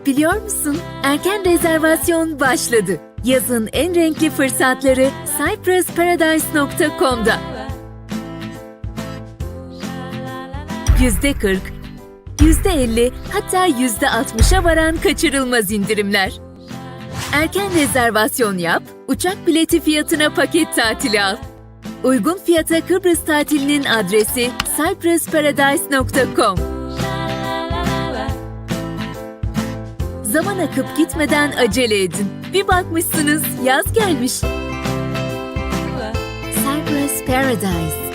Biliyor musun? Erken rezervasyon başladı. Yazın en renkli fırsatları cyprusparadise.com'da. %40, %50 hatta %60'a varan kaçırılmaz indirimler. Erken rezervasyon yap, uçak bileti fiyatına paket tatili al. Uygun fiyata Kıbrıs tatilinin adresi cyprusparadise.com. Zaman akıp gitmeden acele edin. Bir bakmışsınız yaz gelmiş. Cyprus Paradise.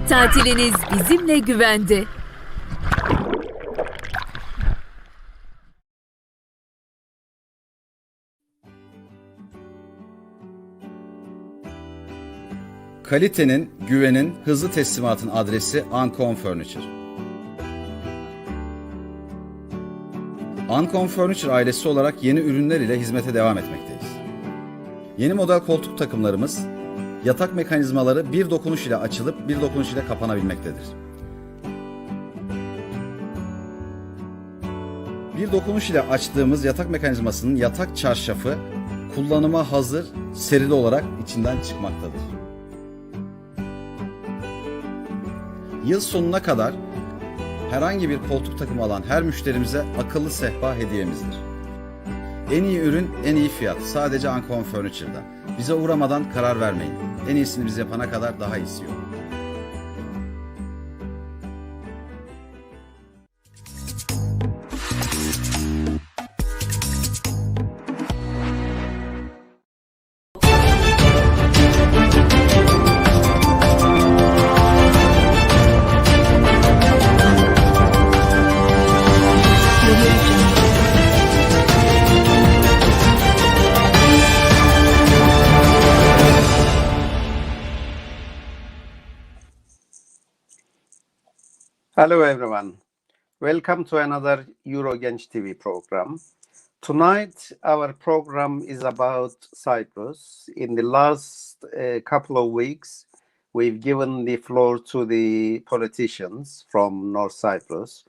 Tatiliniz bizimle güvende. Kalitenin, güvenin, hızlı teslimatın adresi Ancon Furniture. Ancon Furniture ailesi olarak yeni ürünler ile hizmete devam etmekteyiz. Yeni model koltuk takımlarımız, yatak mekanizmaları bir dokunuş ile açılıp bir dokunuş ile kapanabilmektedir. Bir dokunuş ile açtığımız yatak mekanizmasının yatak çarşafı kullanıma hazır, serili olarak içinden çıkmaktadır. Yıl sonuna kadar herhangi bir koltuk takımı alan her müşterimize akıllı sehpa hediyemizdir. En iyi ürün, en iyi fiyat. Sadece Ancon Furniture'da. Bize uğramadan karar vermeyin. En iyisini biz yapana kadar daha iyisi yok. Hello everyone, welcome to another Eurogenç TV program. Tonight our program is about Cyprus. In the last couple of weeks we've given the floor to the politicians from North Cyprus.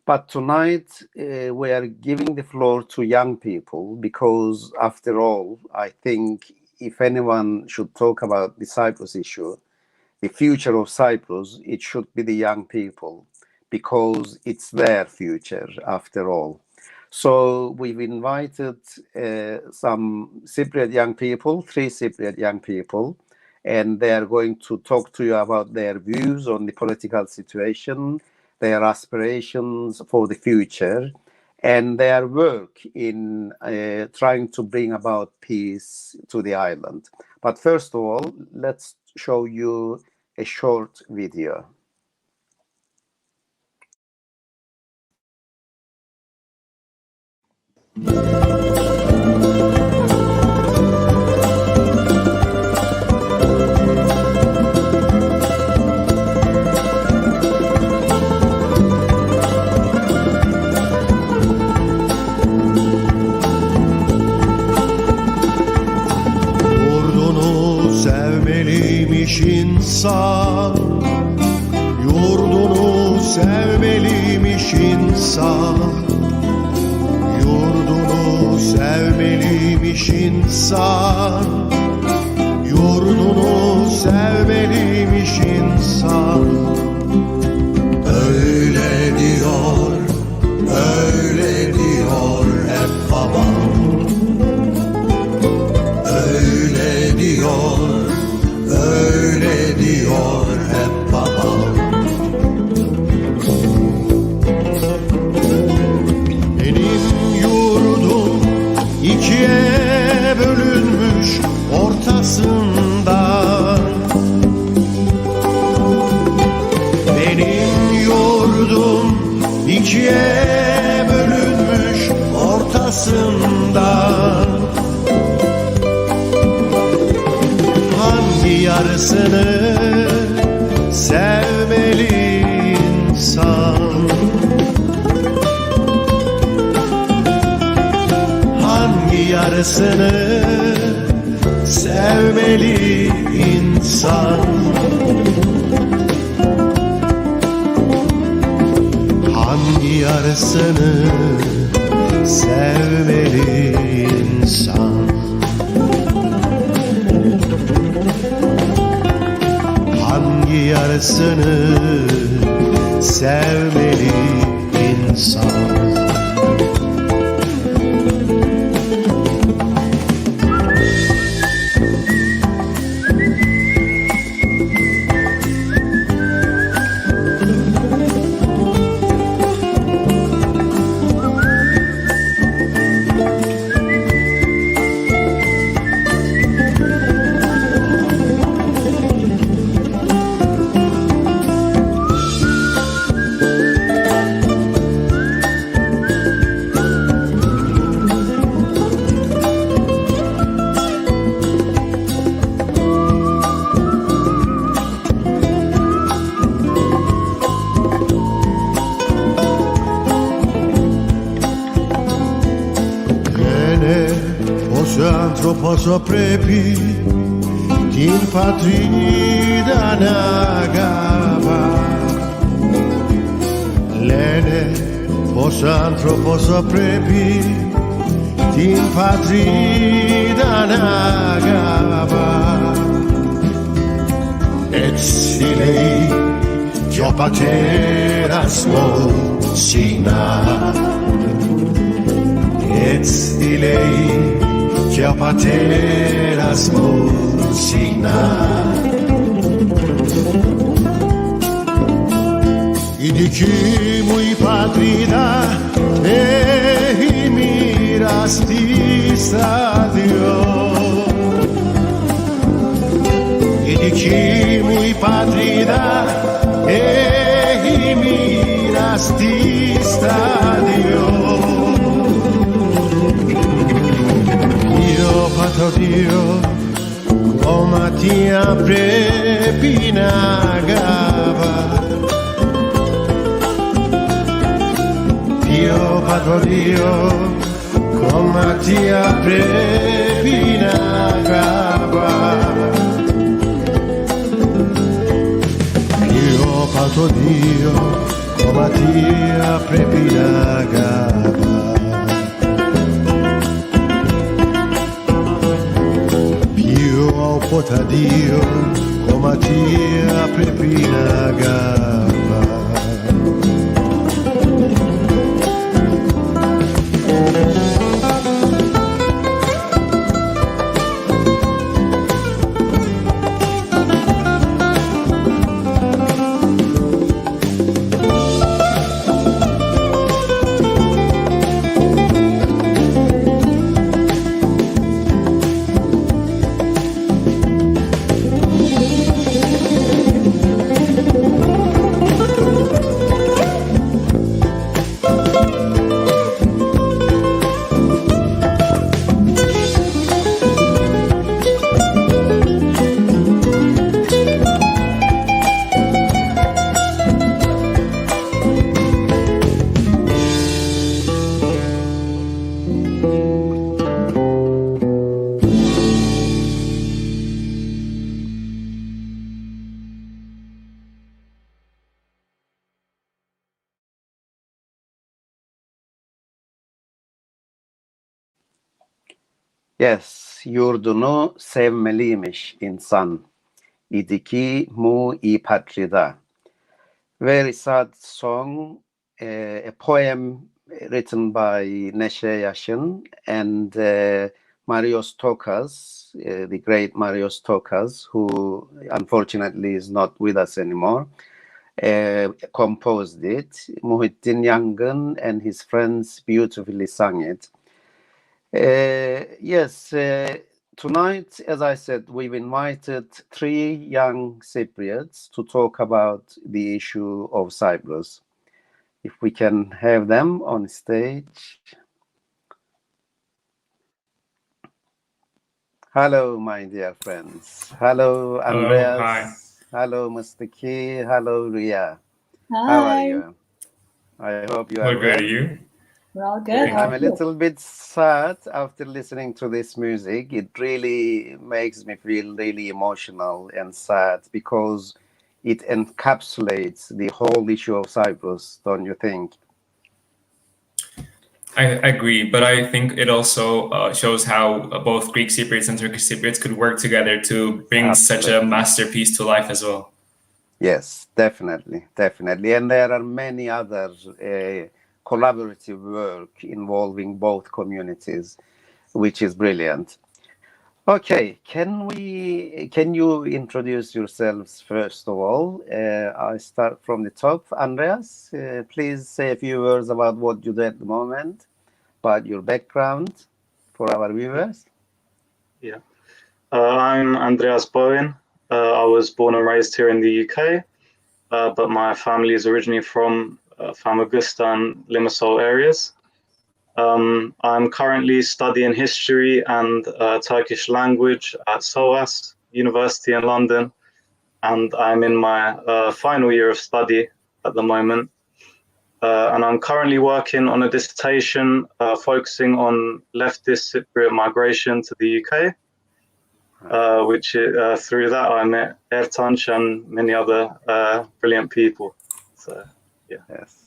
But tonight we are giving the floor to young people because after all, I think if anyone should talk about the Cyprus issue, the future of Cyprus, it should be the young people because it's their future after all. So we've invited some Cypriot young people, 3 Cypriot young people, and they are going to talk to you about their views on the political situation, their aspirations for the future, and their work in trying to bring about peace to the island. But first of all, let's show you a short video. Yurdunu sevmeliymiş insan, yurdunu sevmeliymiş insan, yurdunu sevmeliymiş insan, yurdunu sevmeliymiş insan. Öyle diyor, öyle diyor hep babam. Öyle diyor, öyle diyor hep babam. Benim yurdum ikiye bölünmüş ortasında. Benim yurdum ikiye bölünmüş ortasında. Yarısını sevmeli insan, hangi yarısını sevmeli insan, yarısını sevmeli insan? Hangi yarısını sevmeli insan? Πόσο πρέπει την πατρίδα να αγαπά. Λένε πως ο άνθρωπος πρέπει την πατρίδα να αγαπά. Έτσι λέει κι ο πατέρας μου συχνά. Έτσι λέει και ο πατέρας μου συχνά. Η δική μου η πατρίδα έχει μοιραστεί στα δυο. Η δική μου η πατρίδα έχει μοιραστεί στα δυο. Το δύο κομμάτια πρέπει να αγαπά. Δύο πατροδίο κομμάτια πρέπει να αγαπά. Δύο πατροδίο κομμάτια πρέπει να αγαπά. Από τα δύο κομμάτια πρέπει να αγαπά. Yes, yurdunu sevmeliymiş insan. İdiki mu I patrida. Very sad song, a poem written by Neşe Yaşın and Marios Tokas, the great Marios Tokas, who unfortunately is not with us anymore, composed it. Muhittin Yangın and his friends beautifully sung it. Yes, tonight, as I said, we've invited 3 young Cypriots to talk about the issue of Cyprus. If we can have them on stage. Hello, my dear friends. Hello, Andreas. Hi. Hello, Mustafa. Hello, Rüya. Hi. How are you? I hope you are We're good. well. Are you? We're all good. How I'm are a you? little bit sad after listening to this music. It really makes me feel really emotional and sad because it encapsulates the whole issue of Cyprus, don't you think? I agree, but I think it also shows how both Greek Cypriots and Turkish Cypriots could work together to bring such a masterpiece to life as well. Yes, definitely, definitely. And there are many other collaborative work involving both communities, which is brilliant. Okay, can you introduce yourselves first of all? I start from the top. Andreas, please say a few words about what you do at the moment, about your background for our viewers. Yeah, I'm Andreas Bowen. I was born and raised here in the UK, but my family is originally from Famagusta and Limassol areas. I'm currently studying history and Turkish language at SOAS University in London, and I'm in my final year of study at the moment. And I'm currently working on a dissertation focusing on leftist Cypriot migration to the UK, which through that I met Ertanc and many other brilliant people. So, yeah. Yes.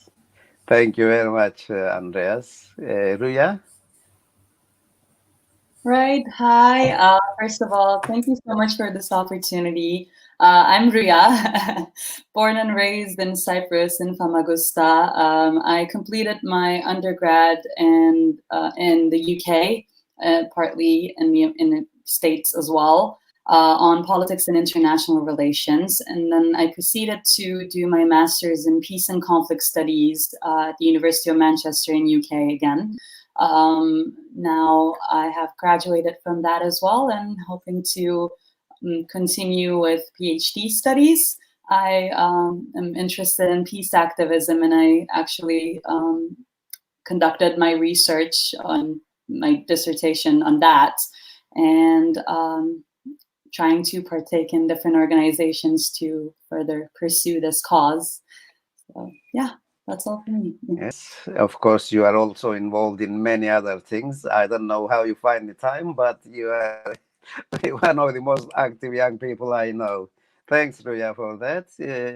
Thank you very much, Andreas. Rüya? Right. Hi. First of all, thank you so much for this opportunity. I'm Rüya, born and raised in Cyprus in Famagusta. I completed my undergrad in the UK, partly in the States as well, on politics and international relations. And then I proceeded to do my master's in peace and conflict studies at the University of Manchester in UK again. Now I have graduated from that as well and hoping to continue with PhD studies. I am interested in peace activism, and I actually conducted my research on my dissertation on that, and trying to partake in different organizations to further pursue this cause. So yeah. That's all for me. Yes, of course, you are also involved in many other things. I don't know how you find the time, but you are one of the most active young people I know. Thanks, Rüya, for that.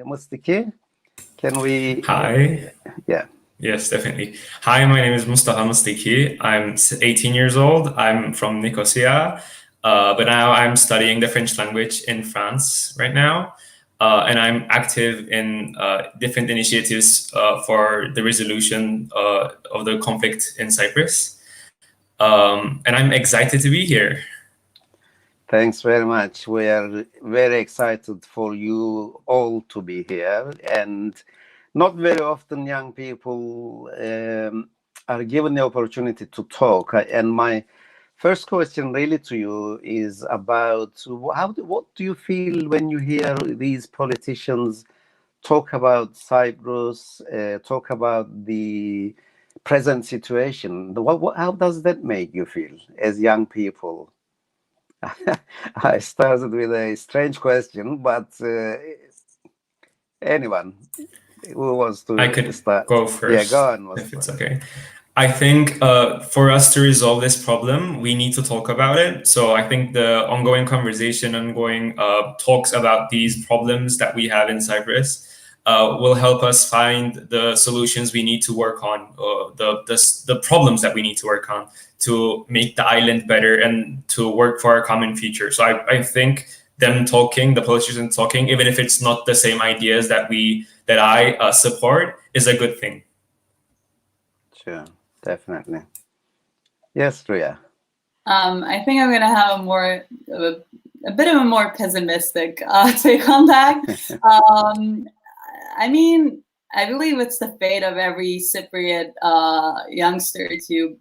Mustafa, can we? Hi. Yeah. Yes, definitely. Hi, my name is Mustafa Mustiki. I'm 18 years old. I'm from Nicosia, but now I'm studying the French language in France right now. And I'm active in different initiatives for the resolution of the conflict in Cyprus. And I'm excited to be here. Thanks very much. We are very excited for you all to be here. And not very often young people are given the opportunity to talk. And my first question really to you is about what do you feel when you hear these politicians talk about Cyprus, talk about the present situation? How does that make you feel as young people? I started with a strange question, but anyone who wants to I could start? go first. Yeah, go on, Mustafa. If it's okay. I think for us to resolve this problem, we need to talk about it. So I think the ongoing conversation, ongoing talks about these problems that we have in Cyprus will help us find the solutions we need to work on, the problems that we need to work on to make the island better and to work for our common future. So I think them talking, the politicians talking, even if it's not the same ideas that I support, is a good thing. Sure, definitely. Yes, Rüya. I think I'm going to have a bit of a more pessimistic take on that. I mean, I believe it's the fate of every Cypriot youngster to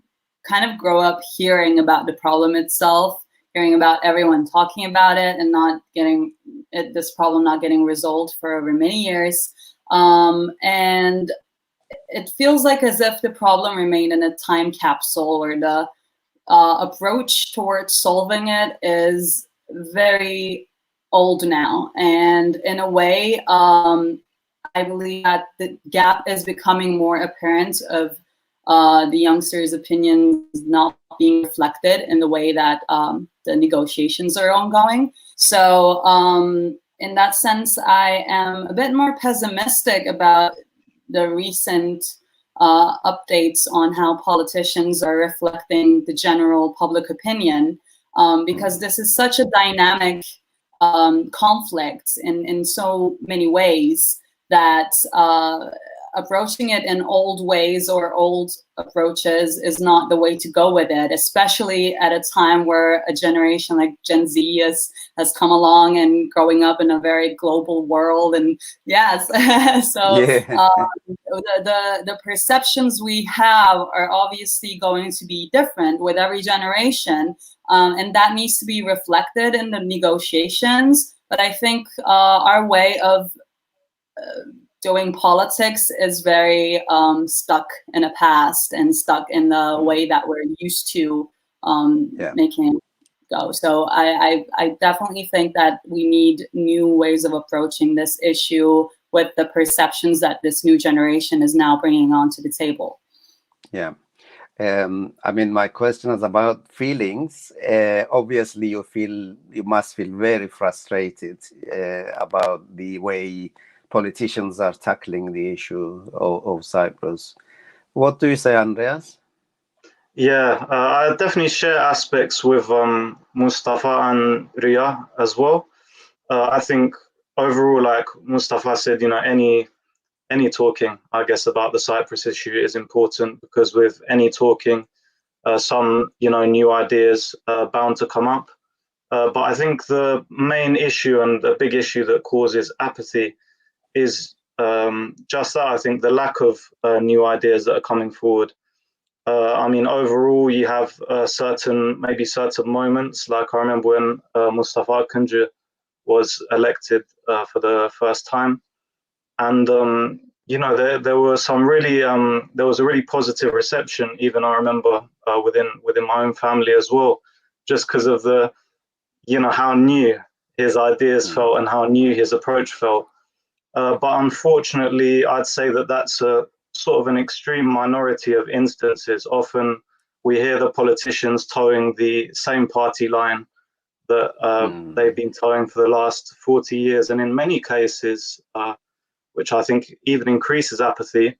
kind of grow up hearing about the problem itself, hearing about everyone talking about it, and not getting this problem not getting resolved for over many years. And it feels like as if the problem remained in a time capsule, or the approach towards solving it is very old now. And in a way, I believe that the gap is becoming more apparent of the youngsters' opinions not being reflected in the way that the negotiations are ongoing. So in that sense, I am a bit more pessimistic about the recent updates on how politicians are reflecting the general public opinion, because this is such a dynamic conflict in so many ways that approaching it in old ways or old approaches is not the way to go with it, especially at a time where a generation like Gen Z has come along and growing up in a very global world. And yes, so Yeah. the perceptions we have are obviously going to be different with every generation, and that needs to be reflected in the negotiations. But I think our way of doing politics is very stuck in a past and stuck in the way that we're used to making it go. So I definitely think that we need new ways of approaching this issue with the perceptions that this new generation is now bringing onto the table. Yeah. I mean, my question is about feelings. Obviously, you must feel very frustrated about the way politicians are tackling the issue of Cyprus. What do you say, Andreas? Yeah, I definitely share aspects with Mustafa and Rüya as well. I think overall, like Mustafa said, any talking, I guess, about the Cyprus issue is important, because with any talking, some new ideas are bound to come up. But I think the main issue and the big issue that causes apathy is just that. I think the lack of new ideas that are coming forward. I mean, overall, you have certain moments. Like I remember when Mustafa Kuncu was elected for the first time, and there were some really there was a really positive reception. Even I remember within my own family as well, just because of the how new his ideas felt and how new his approach felt. But unfortunately, I'd say that that's a sort of an extreme minority of instances. Often we hear the politicians towing the same party line that they've been towing for the last 40 years. And in many cases, which I think even increases apathy,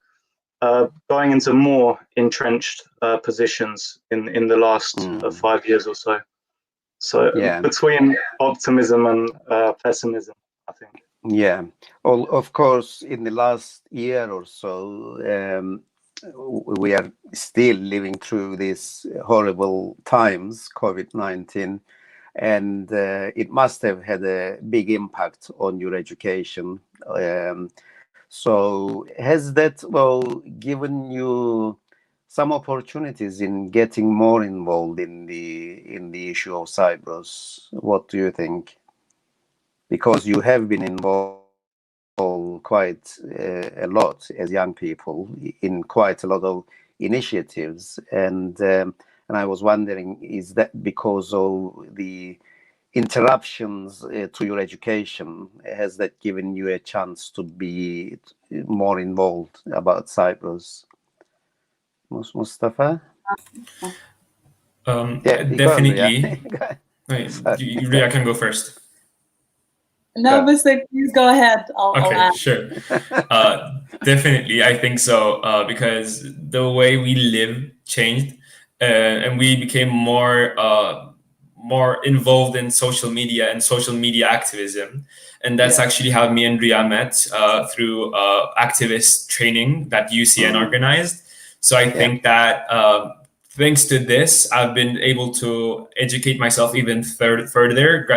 going into more entrenched positions in the last 5 years or so. So between optimism and pessimism, I think. Yeah. Well, of course, in the last year or so, we are still living through these horrible times, COVID-19, and it must have had a big impact on your education. So has that, given you some opportunities in getting more involved in the issue of Cyprus? What do you think? Because you have been involved quite a lot as young people in quite a lot of initiatives, and I was wondering, is that because of the interruptions to your education, has that given you a chance to be more involved about Cyprus? Mustafa? Definitely. I can go first. No, Mr. Please go ahead. I'll ask. Sure. Definitely, I think so, because the way we live changed, and we became more involved in social media and social media activism. And that's actually how me and Rüya met, through activist training that UCN organized. So I think that thanks to this, I've been able to educate myself even further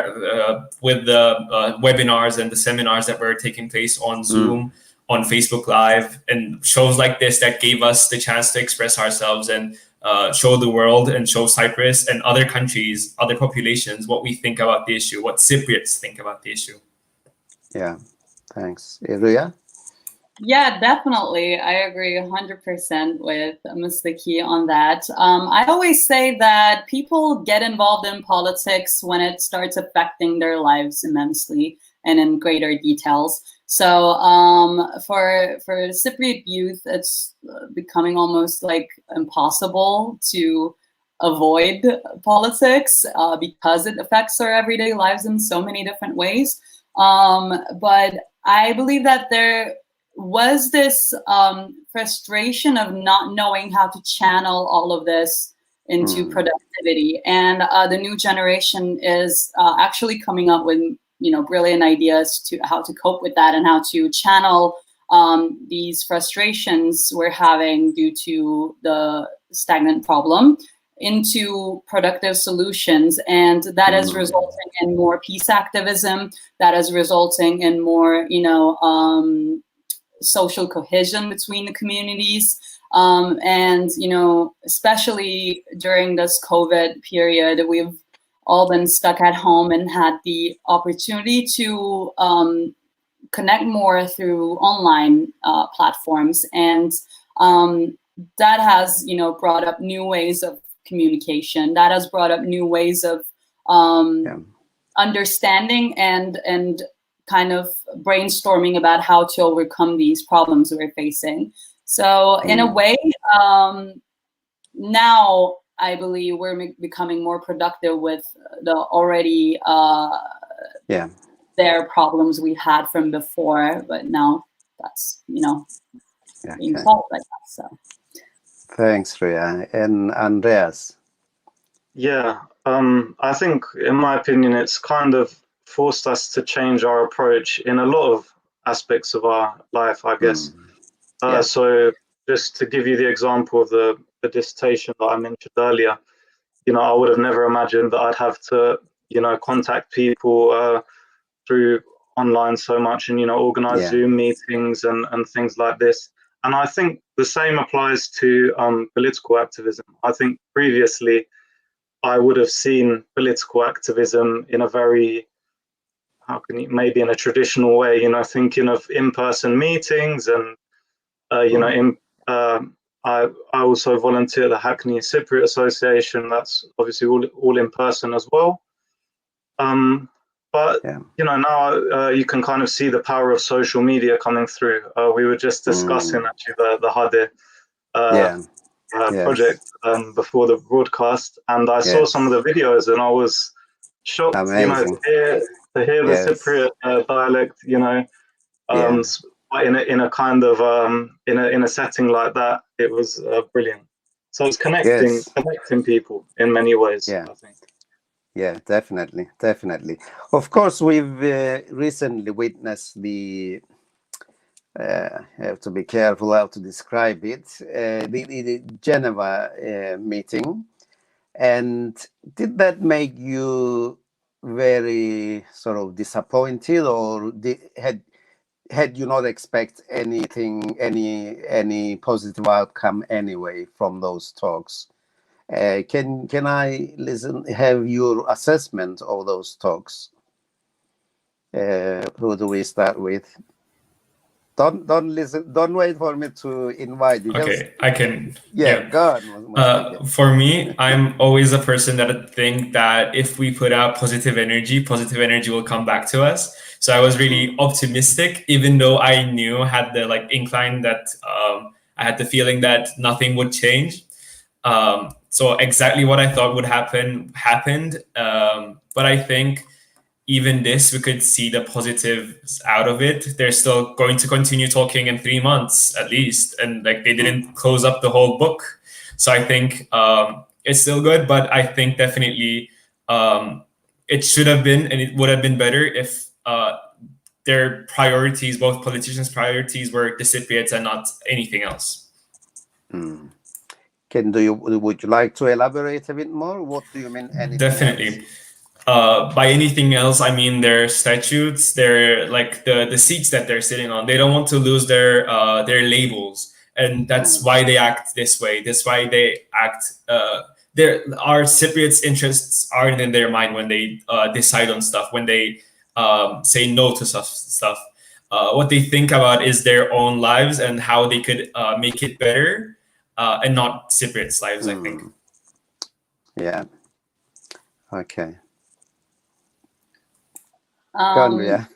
with the webinars and the seminars that were taking place on Zoom, on Facebook Live, and shows like this that gave us the chance to express ourselves and show the world and show Cyprus and other countries, other populations, what we think about the issue, what Cypriots think about the issue. Yeah, thanks. Rüya? Yeah, definitely. I agree 100% with Mustafa on that. I always say that people get involved in politics when it starts affecting their lives immensely and in greater details. So for Cypriot youth, it's becoming almost like impossible to avoid politics because it affects our everyday lives in so many different ways. But I believe that there was this frustration of not knowing how to channel all of this into productivity. And the new generation is actually coming up with, brilliant ideas to how to cope with that and how to channel these frustrations we're having due to the stagnant problem into productive solutions. And that is resulting in more peace activism, that is resulting in more, social cohesion between the communities. And, especially during this COVID period, we've all been stuck at home and had the opportunity to connect more through online platforms. And that has, brought up new ways of communication. That has brought up new ways of understanding and kind of brainstorming about how to overcome these problems we're facing. So in a way, now I believe we're becoming more productive with the already their problems we had from before, but now that's being solved like that. So thanks, Rüya. And Andreas. Yeah, I think, in my opinion, it's kind of forced us to change our approach in a lot of aspects of our life, I guess. So just to give you the example of the dissertation that I mentioned earlier, I would have never imagined that I'd have to, contact people through online so much and, organize Zoom meetings and things like this. And I think the same applies to political activism. I think previously I would have seen political activism in a very, maybe in a traditional way, thinking of in-person meetings and, I also volunteer at the Hackney Cypriot Association. That's obviously all in person as well. But now you can kind of see the power of social media coming through. We were just discussing actually the Hade project before the broadcast, and I saw some of the videos, and I was shocked, to hear the Cypriot dialect, in a kind of in a setting like that. It was brilliant. So it's connecting people in many ways. I think. Yeah, definitely. Of course, we've recently witnessed the. Have to be careful how to describe it. The Geneva meeting, and did that make you very sort of disappointed, or had you not expect anything, any positive outcome anyway from those talks? Can I have your assessment of those talks? Who do we start with? Don't listen. Don't wait for me to invite you. Okay, I can. Go on. For me, I'm always a person that think that if we put out positive energy will come back to us. So I was really optimistic, even though I had the incline that I had the feeling that nothing would change. So exactly what I thought would happen happened. But I think even this, we could see the positives out of it. They're still going to continue talking in 3 months at least. And they didn't close up the whole book. So I think it's still good, but I think definitely it should have been, and it would have been better if their priorities, both politicians' priorities, were the Cypriots and not anything else. Would you like to elaborate a bit more? What do you mean? Definitely. By anything else, I mean their statutes, their the seats that they're sitting on. They don't want to lose their labels, and that's why they act this way. That's why they act. Our Cypriots' interests aren't in their mind when they decide on stuff. When they say no to stuff, what they think about is their own lives and how they could make it better, and not Cypriots' lives. I think. Yeah. Okay. Yeah,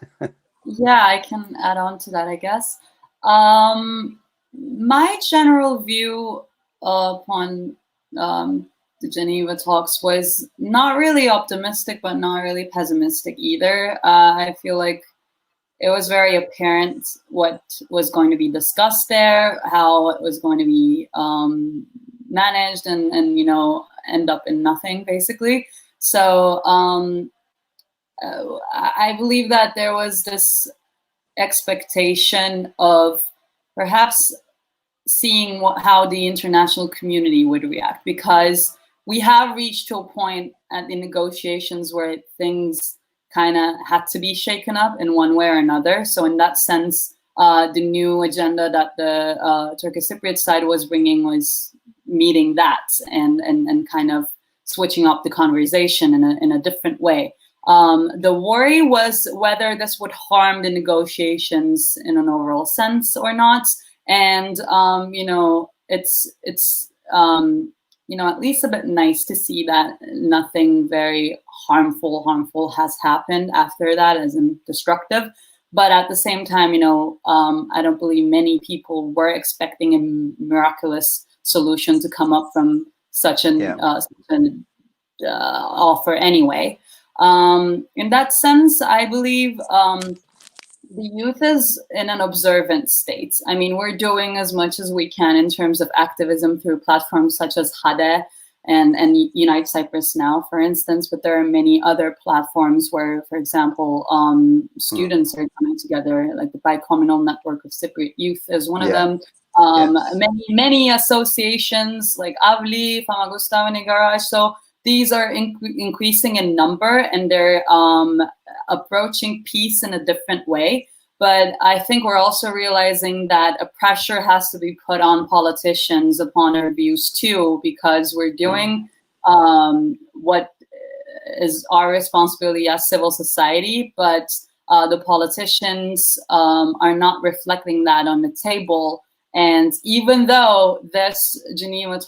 I can add on to that, I guess. My general view upon the Geneva talks was not really optimistic, but not really pessimistic either. I feel like it was very apparent what was going to be discussed there, how it was going to be managed, and end up in nothing, basically. So I believe that there was this expectation of perhaps seeing how the international community would react, because we have reached to a point at the negotiations where things kind of had to be shaken up in one way or another. So in that sense, the new agenda that the Turkish Cypriot side was bringing was meeting that and kind of switching up the conversation in a different way. The worry was whether this would harm the negotiations in an overall sense or not. And, it's at least a bit nice to see that nothing very harmful has happened after that, as in destructive. But at the same time, I don't believe many people were expecting a miraculous solution to come up from such an offer anyway. In that sense, I believe the youth is in an observant state. I mean, we're doing as much as we can in terms of activism through platforms such as Hade and Unite Cyprus Now, for instance, but there are many other platforms where, for example, students are coming together, like the Bicommunal Network of Cypriot Youth is one of them. Many associations like Avli, Famagusta, and Garage. So these are increasing in number, and they're approaching peace in a different way. But I think we're also realizing that a pressure has to be put on politicians upon our views too, because we're doing what is our responsibility as civil society, but the politicians are not reflecting that on the table. And even though these Geneva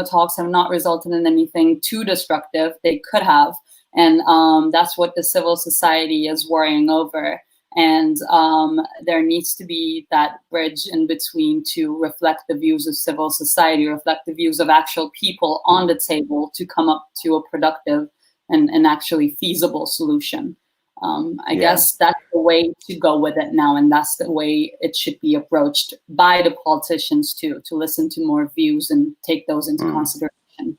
talks have not resulted in anything too destructive, they could have. And that's what the civil society is worrying over. And there needs to be that bridge in between to reflect the views of civil society, reflect the views of actual people on the table to come up to a productive and actually feasible solution. I guess that's the way to go with it now, and that's the way it should be approached by the politicians too, to listen to more views and take those into consideration.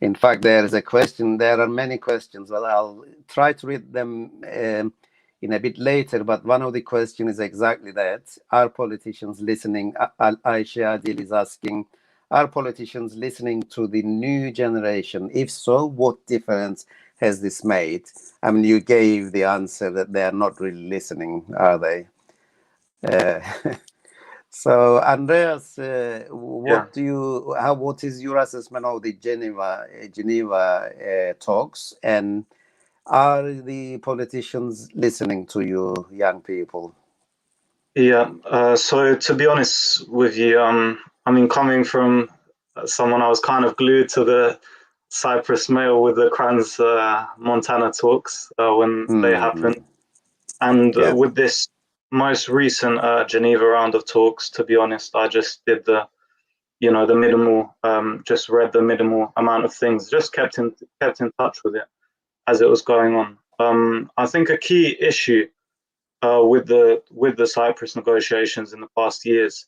In fact, there is a question. There are many questions. Well, I'll try to read them in a bit later, but one of the questions is exactly that. Are politicians listening? Aisha Adil is asking, are politicians listening to the new generation? If so, what difference has this made? I mean, you gave the answer that they are not really listening, are they? So, Andreas, what is your assessment of the Geneva talks, and are the politicians listening to you, young people? Yeah. So, to be honest with you, I mean, coming from someone, I was kind of glued to the Cyprus Mail with the Crans Montana talks when they happened, and with this most recent Geneva round of talks, to be honest, I just did the minimal, just read the minimal amount of things, just kept in touch with it as it was going on. I think a key issue with the Cyprus negotiations in the past years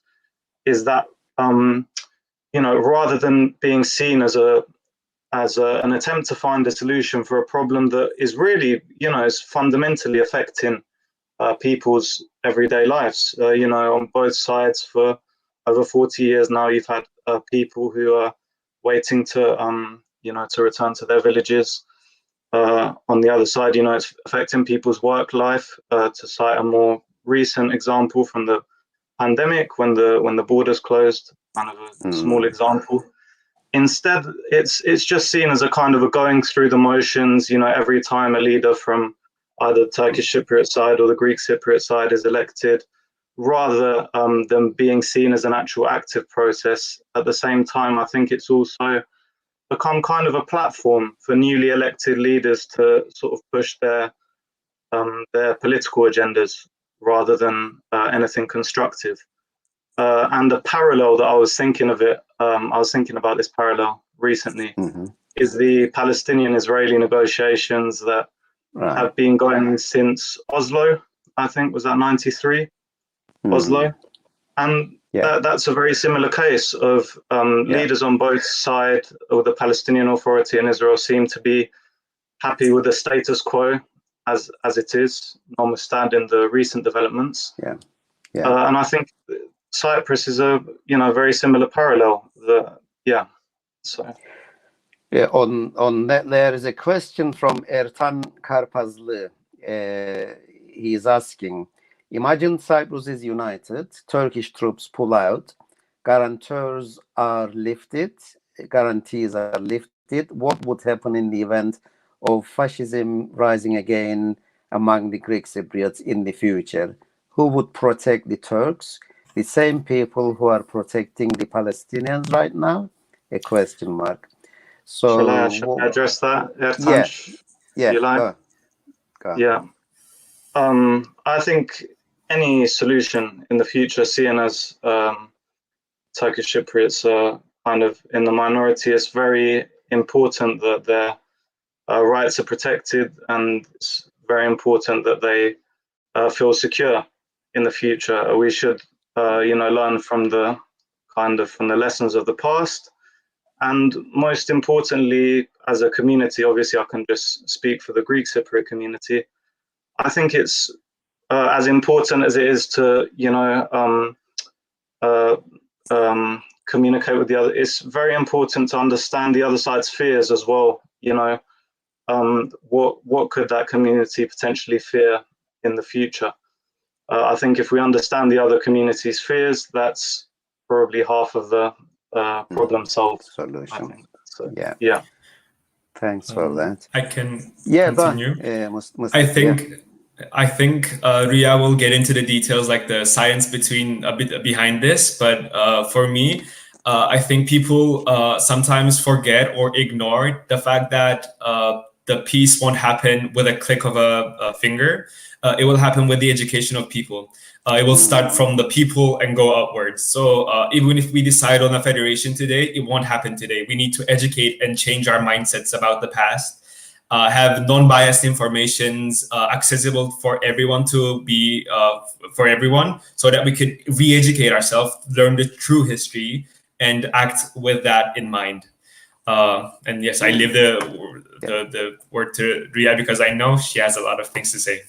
is that rather than being seen as an attempt to find a solution for a problem that is really, is fundamentally affecting people's everyday lives. On both sides for over 40 years now, you've had people who are waiting to return to their villages. On the other side, it's affecting people's work life. To cite a more recent example from the pandemic, when the borders closed, kind of a small example. Instead, it's just seen as a kind of a going through the motions. Every time a leader from either the Turkish Cypriot side or the Greek Cypriot side is elected, rather than being seen as an actual active process. At the same time, I think it's also become kind of a platform for newly elected leaders to sort of push their political agendas rather than anything constructive. And the parallel that I was thinking about this parallel recently, is the Palestinian-Israeli negotiations that have been going since Oslo. I think was that 93, Oslo, and that's a very similar case of leaders on both sides of the Palestinian Authority and Israel seem to be happy with the status quo as it is, notwithstanding the recent developments. And I think Cyprus is a very similar parallel. On that, there is a question from Ertanc Karpazlı. He is asking, imagine Cyprus is united, Turkish troops pull out, guarantees are lifted. What would happen in the event of fascism rising again among the Greek Cypriots in the future? Who would protect the Turks? The same people who are protecting the Palestinians right now? A question mark. So shall I address that, Ertanc? Go. I think any solution in the future, seeing as Turkish Cypriots are kind of in the minority, it's very important that their rights are protected, and it's very important that they feel secure in the future. We should, learn from the lessons of the past. And most importantly, as a community, obviously I can just speak for the Greek Cypriot community. I think it's as important as it is to, communicate with the other. It's very important to understand the other side's fears as well. What could that community potentially fear in the future? I think if we understand the other community's fears, that's probably half of the problem solved. Solution. So, Thanks for that. I can continue. I think Rüya will get into the details, like the science behind this. But for me, I think people sometimes forget or ignore the fact that the peace won't happen with a click of a finger. It will happen with the education of people. It will start from the people and go upwards. So even if we decide on a federation today, it won't happen today. We need to educate and change our mindsets about the past, have non-biased informations accessible for everyone to be for everyone, so that we could re-educate ourselves, learn the true history, and act with that in mind. And yes, I leave the word to Rüya because I know she has a lot of things to say.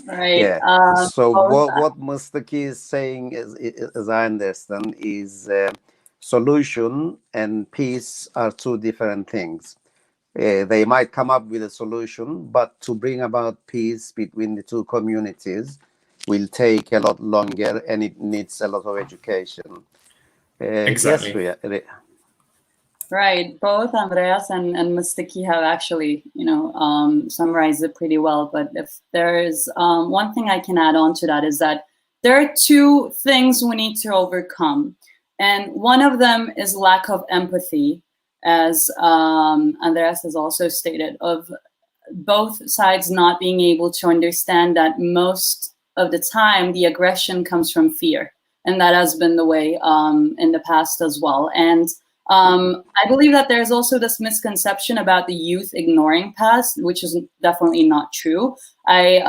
Right. So what Mustafa is saying, as I understand, is solution and peace are two different things. They might come up with a solution, but to bring about peace between the two communities will take a lot longer, and it needs a lot of education. Exactly. Yes, Right. Both Andreas and Mustafa have actually, summarized it pretty well. But if there is one thing I can add on to that is that there are two things we need to overcome. And one of them is lack of empathy, as Andreas has also stated, of both sides not being able to understand that most of the time the aggression comes from fear. And that has been the way in the past as well. And I believe that there's also this misconception about the youth ignoring past, which is definitely not true. I,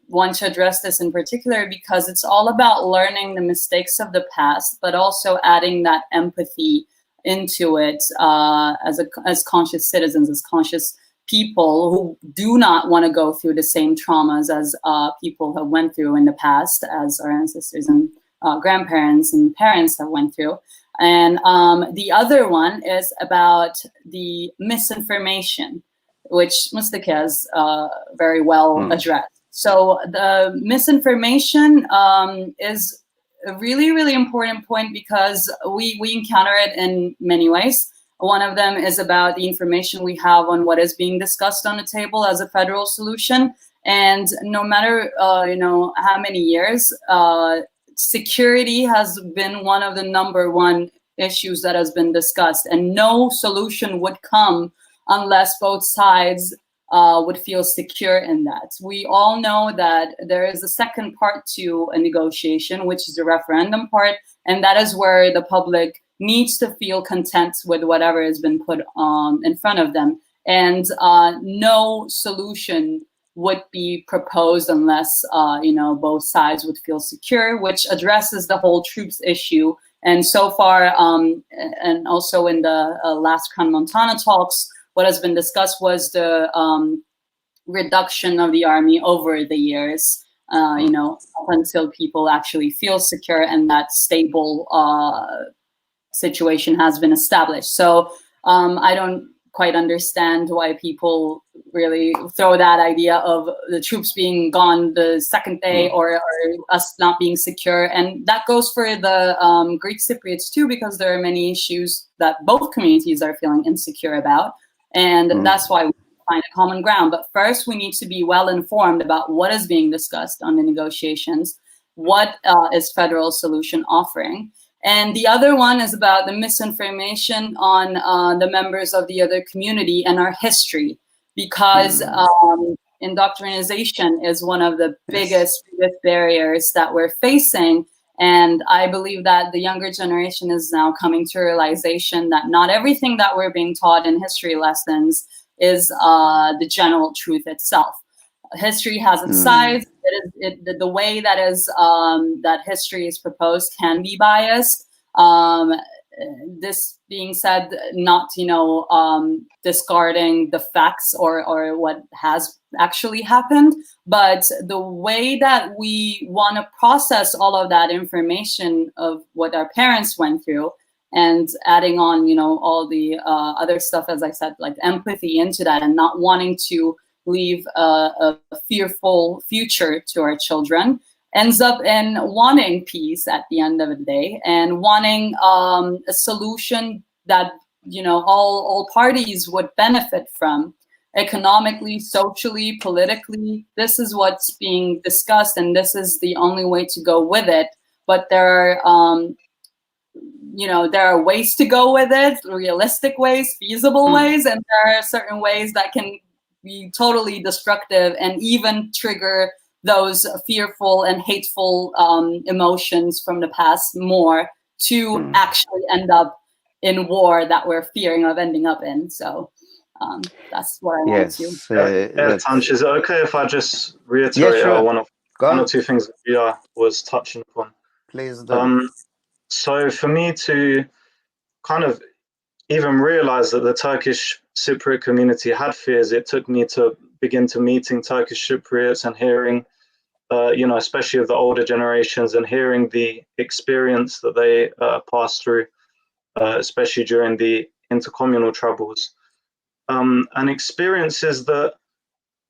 want to address this in particular because it's all about learning the mistakes of the past, but also adding that empathy into it as conscious citizens, as conscious people who do not want to go through the same traumas as people have went through in the past, as our ancestors and grandparents and parents have went through. And the other one is about the misinformation, which Mustafa has very well addressed. So the misinformation is a really, really important point because we encounter it in many ways. One of them is about the information we have on what is being discussed on the table as a federal solution. And no matter, how many years, security has been one of the #1 issues that has been discussed, and no solution would come unless both sides would feel secure in that. We all know that there is a second part to a negotiation, which is the referendum part, and that is where the public needs to feel content with whatever has been put in front of them. and no solution would be proposed unless both sides would feel secure, which addresses the whole troops issue. And so far, and also in the last Crans-Montana talks, what has been discussed was the reduction of the army over the years, up until people actually feel secure and that stable situation has been established. So I don't quite understand why people really throw that idea of the troops being gone the second day or us not being secure. And that goes for the Greek Cypriots too, because there are many issues that both communities are feeling insecure about. And that's why we find a common ground. But first, we need to be well informed about what is being discussed on the negotiations, what is federal solution offering. And the other one is about the misinformation on the members of the other community and our history, because indoctrination is one of the biggest barriers that we're facing. And I believe that the younger generation is now coming to realization that not everything that we're being taught in history lessons is the general truth itself. History has its sides. The way that is that history is proposed can be biased. This being said, not discarding the facts or what has actually happened, but the way that we want to process all of that information of what our parents went through, and adding on all the other stuff, as I said, like empathy into that, and not wanting to leave a fearful future to our children, ends up in wanting peace at the end of the day, and wanting a solution that all parties would benefit from, economically, socially, politically. This is what's being discussed, and this is the only way to go with it. But there are ways to go with it, realistic ways, feasible ways, and there are certain ways that can be totally destructive and even trigger those fearful and hateful emotions from the past more to actually end up in war that we're fearing of ending up in. So that's what I want to. Ertanc, is it okay if I just reiterate one or two things that Rüya was touching upon? Please do. So for me to kind of even realize that the Turkish Cypriot community had fears, it took me to begin to meeting Turkish Cypriots and hearing, especially of the older generations, and hearing the experience that they passed through, especially during the intercommunal troubles, and experiences that,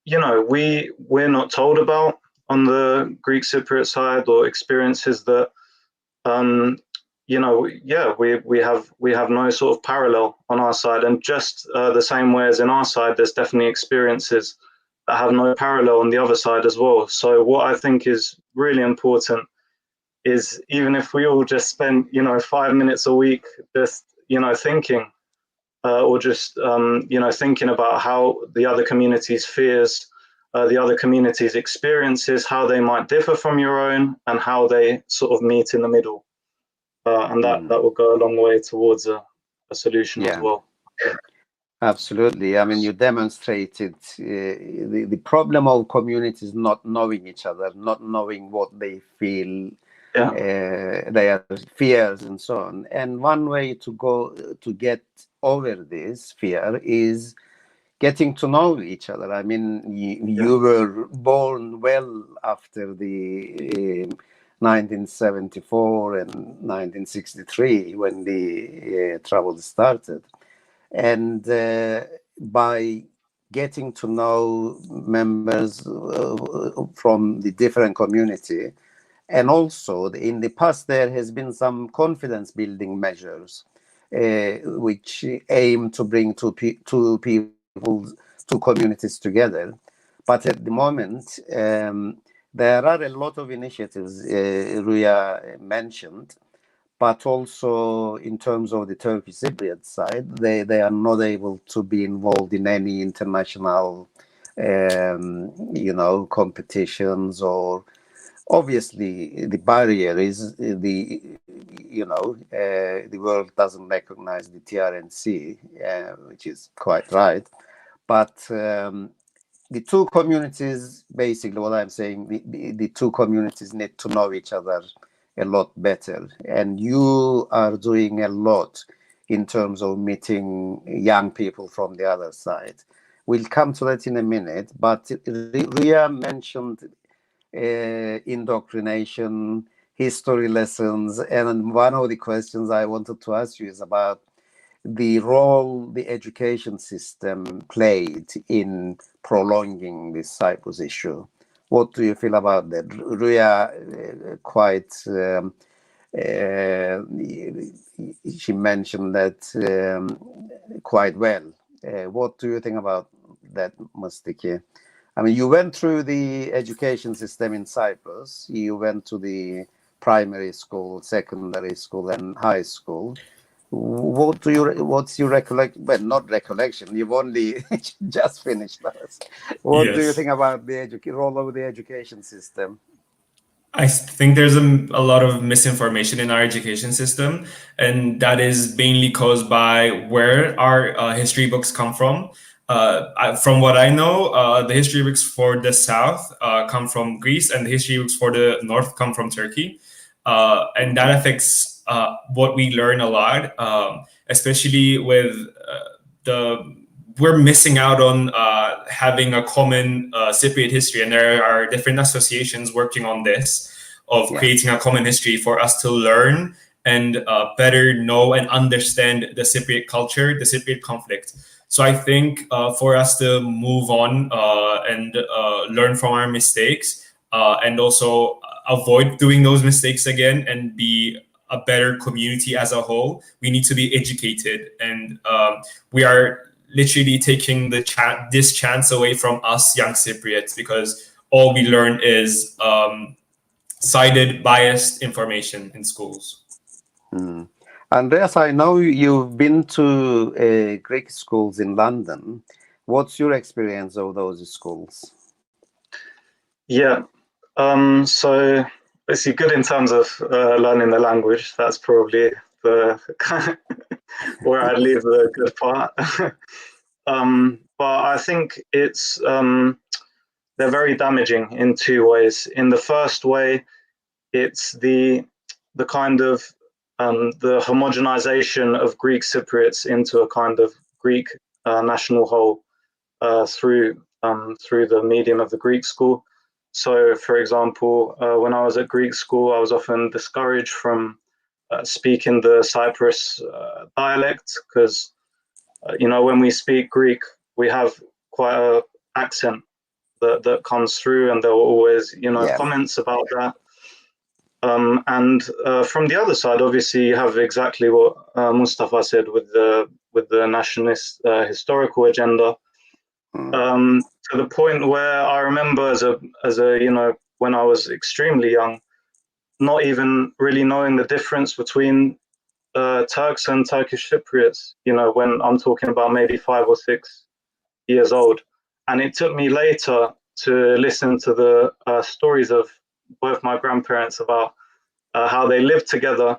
we're not told about on the Greek Cypriot side, or experiences that, we have no sort of parallel on our side. And just the same way as in our side, there's definitely experiences that have no parallel on the other side as well. So what I think is really important is, even if we all just spend 5 minutes a week just thinking, or just thinking about how the other community's fears, the other community's experiences, how they might differ from your own, and how they sort of meet in the middle. And that will go a long way towards a solution as well. Absolutely. I mean, you demonstrated the problem of communities not knowing each other, not knowing what they feel, their fears and so on. And one way to get over this fear is getting to know each other. I mean, you were born well after the 1974 and 1963 when the trouble started. And by getting to know members from the different community, and also in the past there has been some confidence building measures which aim to bring two communities together. But at the moment, there are a lot of initiatives Rüya mentioned, but also in terms of the Turkish Cypriot side, they are not able to be involved in any international, competitions, or obviously the barrier is the world doesn't recognize the TRNC, which is quite right. but the two communities, basically what I'm saying, the two communities need to know each other a lot better. And you are doing a lot in terms of meeting young people from the other side. We'll come to that in a minute, but Rüya mentioned indoctrination, history lessons, and one of the questions I wanted to ask you is about the role the education system played in prolonging this Cyprus issue. What do you feel about that? Rüya quite she mentioned that quite well. What do you think about that, Mustafa? I mean, you went through the education system in Cyprus. You went to the primary school, secondary school, and high school. What's your recollection? Well, not recollection. You've only just finished that. What do you Yes. think about the role of the education system? I think there's a lot of misinformation in our education system, and that is mainly caused by where our history books come from. From what I know, the history books for the South come from Greece, and the history books for the North come from Turkey. And that affects what we learn a lot, especially with we're missing out on having a common Cypriot history, and there are different associations working on this, of creating a common history for us to learn and better know and understand the Cypriot culture, the Cypriot conflict. So I think for us to move on and learn from our mistakes and also avoid doing those mistakes again and be a better community as a whole, we need to be educated. And we are literally taking this chance away from us young Cypriots, because all we learn is sided, biased information in schools. Andreas, I know you've been to Greek schools in London. What's your experience of those schools? Yeah, so basically good in terms of learning the language. That's probably the where I leave the good part. But I think it's they're very damaging in two ways. In the first way, it's the kind of the homogenization of Greek Cypriots into a kind of Greek national whole through the medium of the Greek school. So, for example, when I was at Greek school, I was often discouraged from speaking the Cyprus dialect, because when we speak Greek, we have quite an accent that comes through, and there were always comments about that. And from the other side, obviously, you have exactly what Mustafa said with the nationalist historical agenda. To the point where I remember as a when I was extremely young, not even really knowing the difference between Turks and Turkish Cypriots, when I'm talking about maybe 5 or 6 years old. And it took me later to listen to the stories of both my grandparents about how they lived together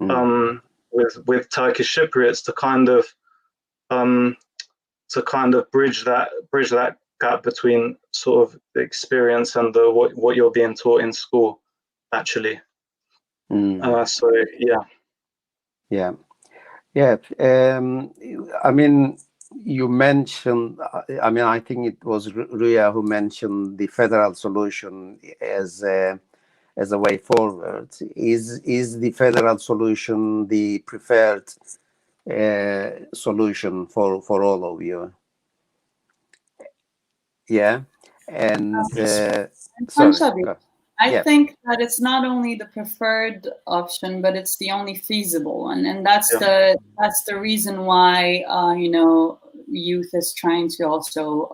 with Turkish Cypriots to kind of bridge that gap between sort of the experience and what you're being taught in school, actually. So yeah. I mean, you mentioned. I mean, I think it was Rüya who mentioned the federal solution as a way forward. Is the federal solution the preferred solution for all of you? Yeah, and I think that it's not only the preferred option, but it's the only feasible one, and that's the reason why youth is trying to also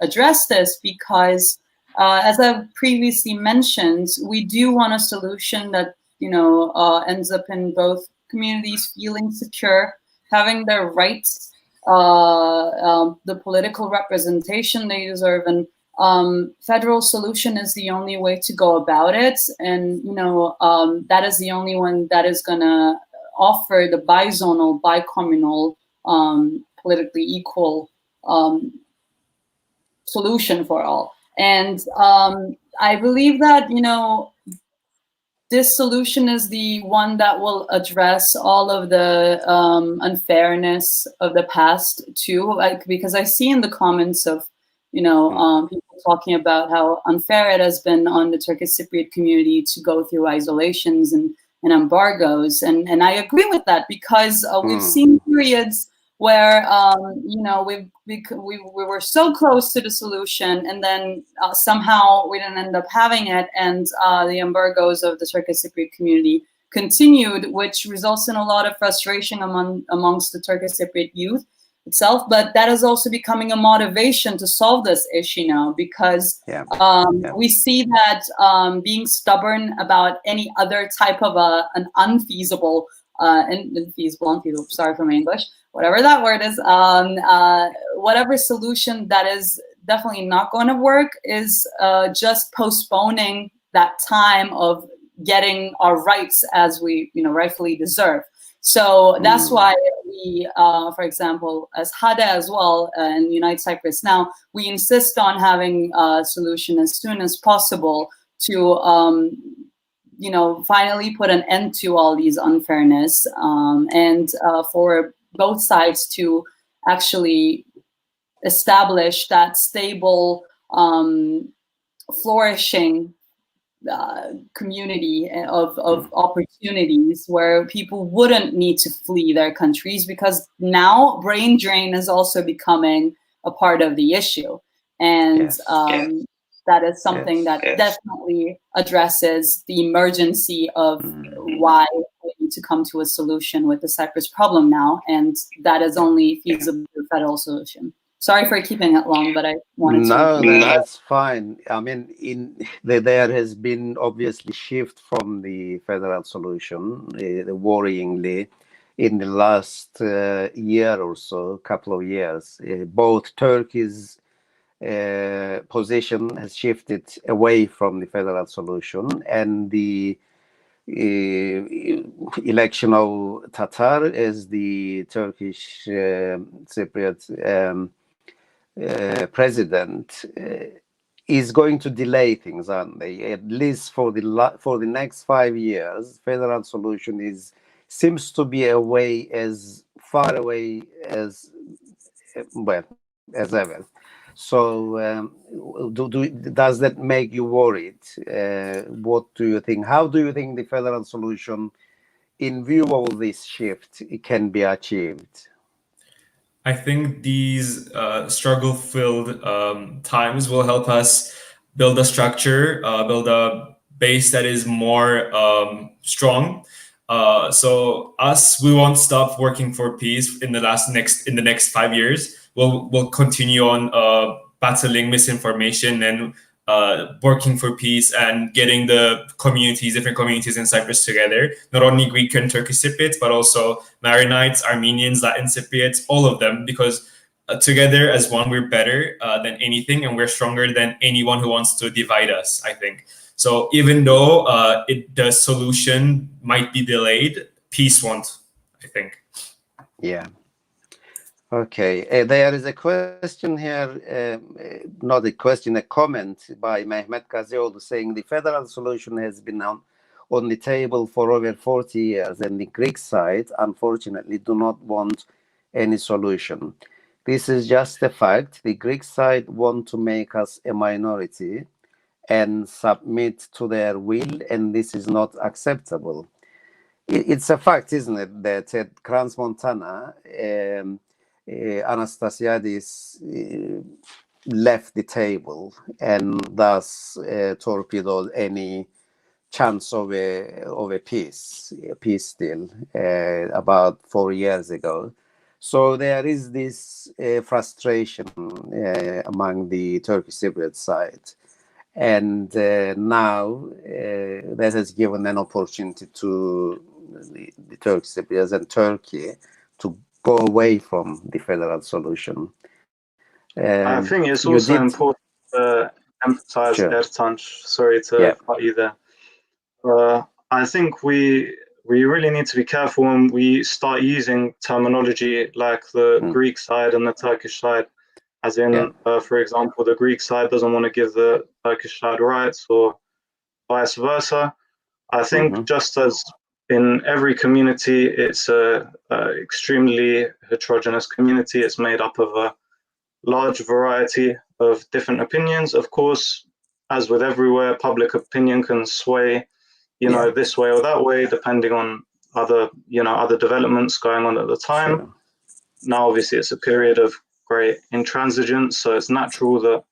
address this, because as I previously mentioned, we do want a solution that ends up in both communities feeling secure, having their rights, the political representation they deserve, and federal solution is the only way to go about it. And that is the only one that is gonna offer the bizonal, bicommunal, politically equal solution for all. And I believe that, this solution is the one that will address all of the unfairness of the past too. Like, because I see in the comments of, people talking about how unfair it has been on the Turkish Cypriot community to go through isolations and embargoes, and I agree with that, because we've seen periods where we were so close to the solution, and then somehow we didn't end up having it, and the embargoes of the Turkish Cypriot community continued, which results in a lot of frustration amongst the Turkish Cypriot youth itself. But that is also becoming a motivation to solve this issue now, because we see that being stubborn about any other type of an unfeasible, sorry for my English, whatever that word is, whatever solution that is definitely not going to work is just postponing that time of getting our rights as we rightfully deserve. So that's why we, for example, as HADA as well, and Unite Cyprus Now, we insist on having a solution as soon as possible to finally put an end to all these unfairness, and for both sides to actually establish that stable, flourishing community of opportunities where people wouldn't need to flee their countries, because now brain drain is also becoming a part of the issue. And that is something that definitely addresses the emergency of why we need to come to a solution with the Cyprus problem now, and that is only feasible through a federal solution. Sorry for keeping it long, but I wanted to. No, that's fine. I mean, there has been obviously shift from the federal solution, worryingly, in the last year or so, couple of years. Both Turkey's position has shifted away from the federal solution, and the election of Tatar as the Turkish Cypriot president is going to delay things, aren't they? At least for the next 5 years, federal solution seems to be as far away as ever. So, does that make you worried? What do you think? How do you think the federal solution, in view of this shift, can be achieved? I think these struggle-filled times will help us build a structure, build a base that is more strong. So we won't stop working for peace in the next 5 years. We'll continue on battling misinformation and working for peace and getting the different communities in Cyprus together, not only Greek and Turkish Cypriots, but also Maronites, Armenians, Latin Cypriots, all of them, because together as one, we're better than anything, and we're stronger than anyone who wants to divide us, I think. So even though the solution might be delayed, peace won't, I think. Yeah. Okay, there is a question here, not a question, a comment by Mehmet Gazioğlu saying the federal solution has been on the table for over 40 years, and the Greek side, unfortunately, do not want any solution. This is just a fact. The Greek side want to make us a minority and submit to their will, and this is not acceptable. It's a fact, isn't it, that at Crans Montana, Anastasiadis left the table and thus torpedoed any chance of a peace deal about 4 years ago. So there is this frustration among the Turkish Cypriot side, and now that has given an opportunity to the Turkish Cypriots and Turkey to go away from the federal solution. I think it's also important to emphasize, Ertanc, sorry to cut you there. I think we really need to be careful when we start using terminology like the Greek side and the Turkish side. as in, for example, the Greek side doesn't want to give the Turkish side rights, or vice versa. I think just as in every community, it's a extremely heterogeneous community. It's made up of a large variety of different opinions. Of course, as with everywhere, public opinion can sway, this way or that way, depending on other developments going on at the time. Sure. Now, obviously, it's a period of great intransigence, so it's natural that,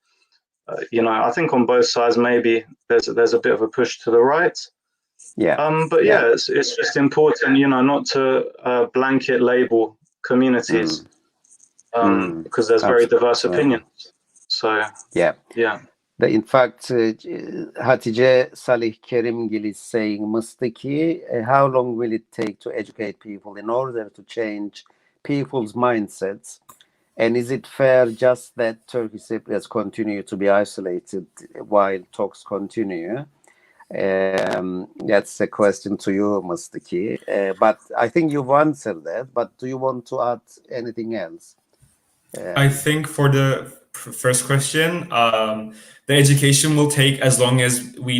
I think on both sides, maybe there's a bit of a push to the right. But it's just important, not to blanket label communities, because there's very diverse opinions. So In fact, Hatice Salih Kerimgil is saying, Mustaki, how long will it take to educate people in order to change people's mindsets? And is it fair just that Turkish Cypriots continue to be isolated while talks continue? That's a question to you, Mustaki. But I think you've answered that. But do you want to add anything else? I think for the first question, the education will take as long as we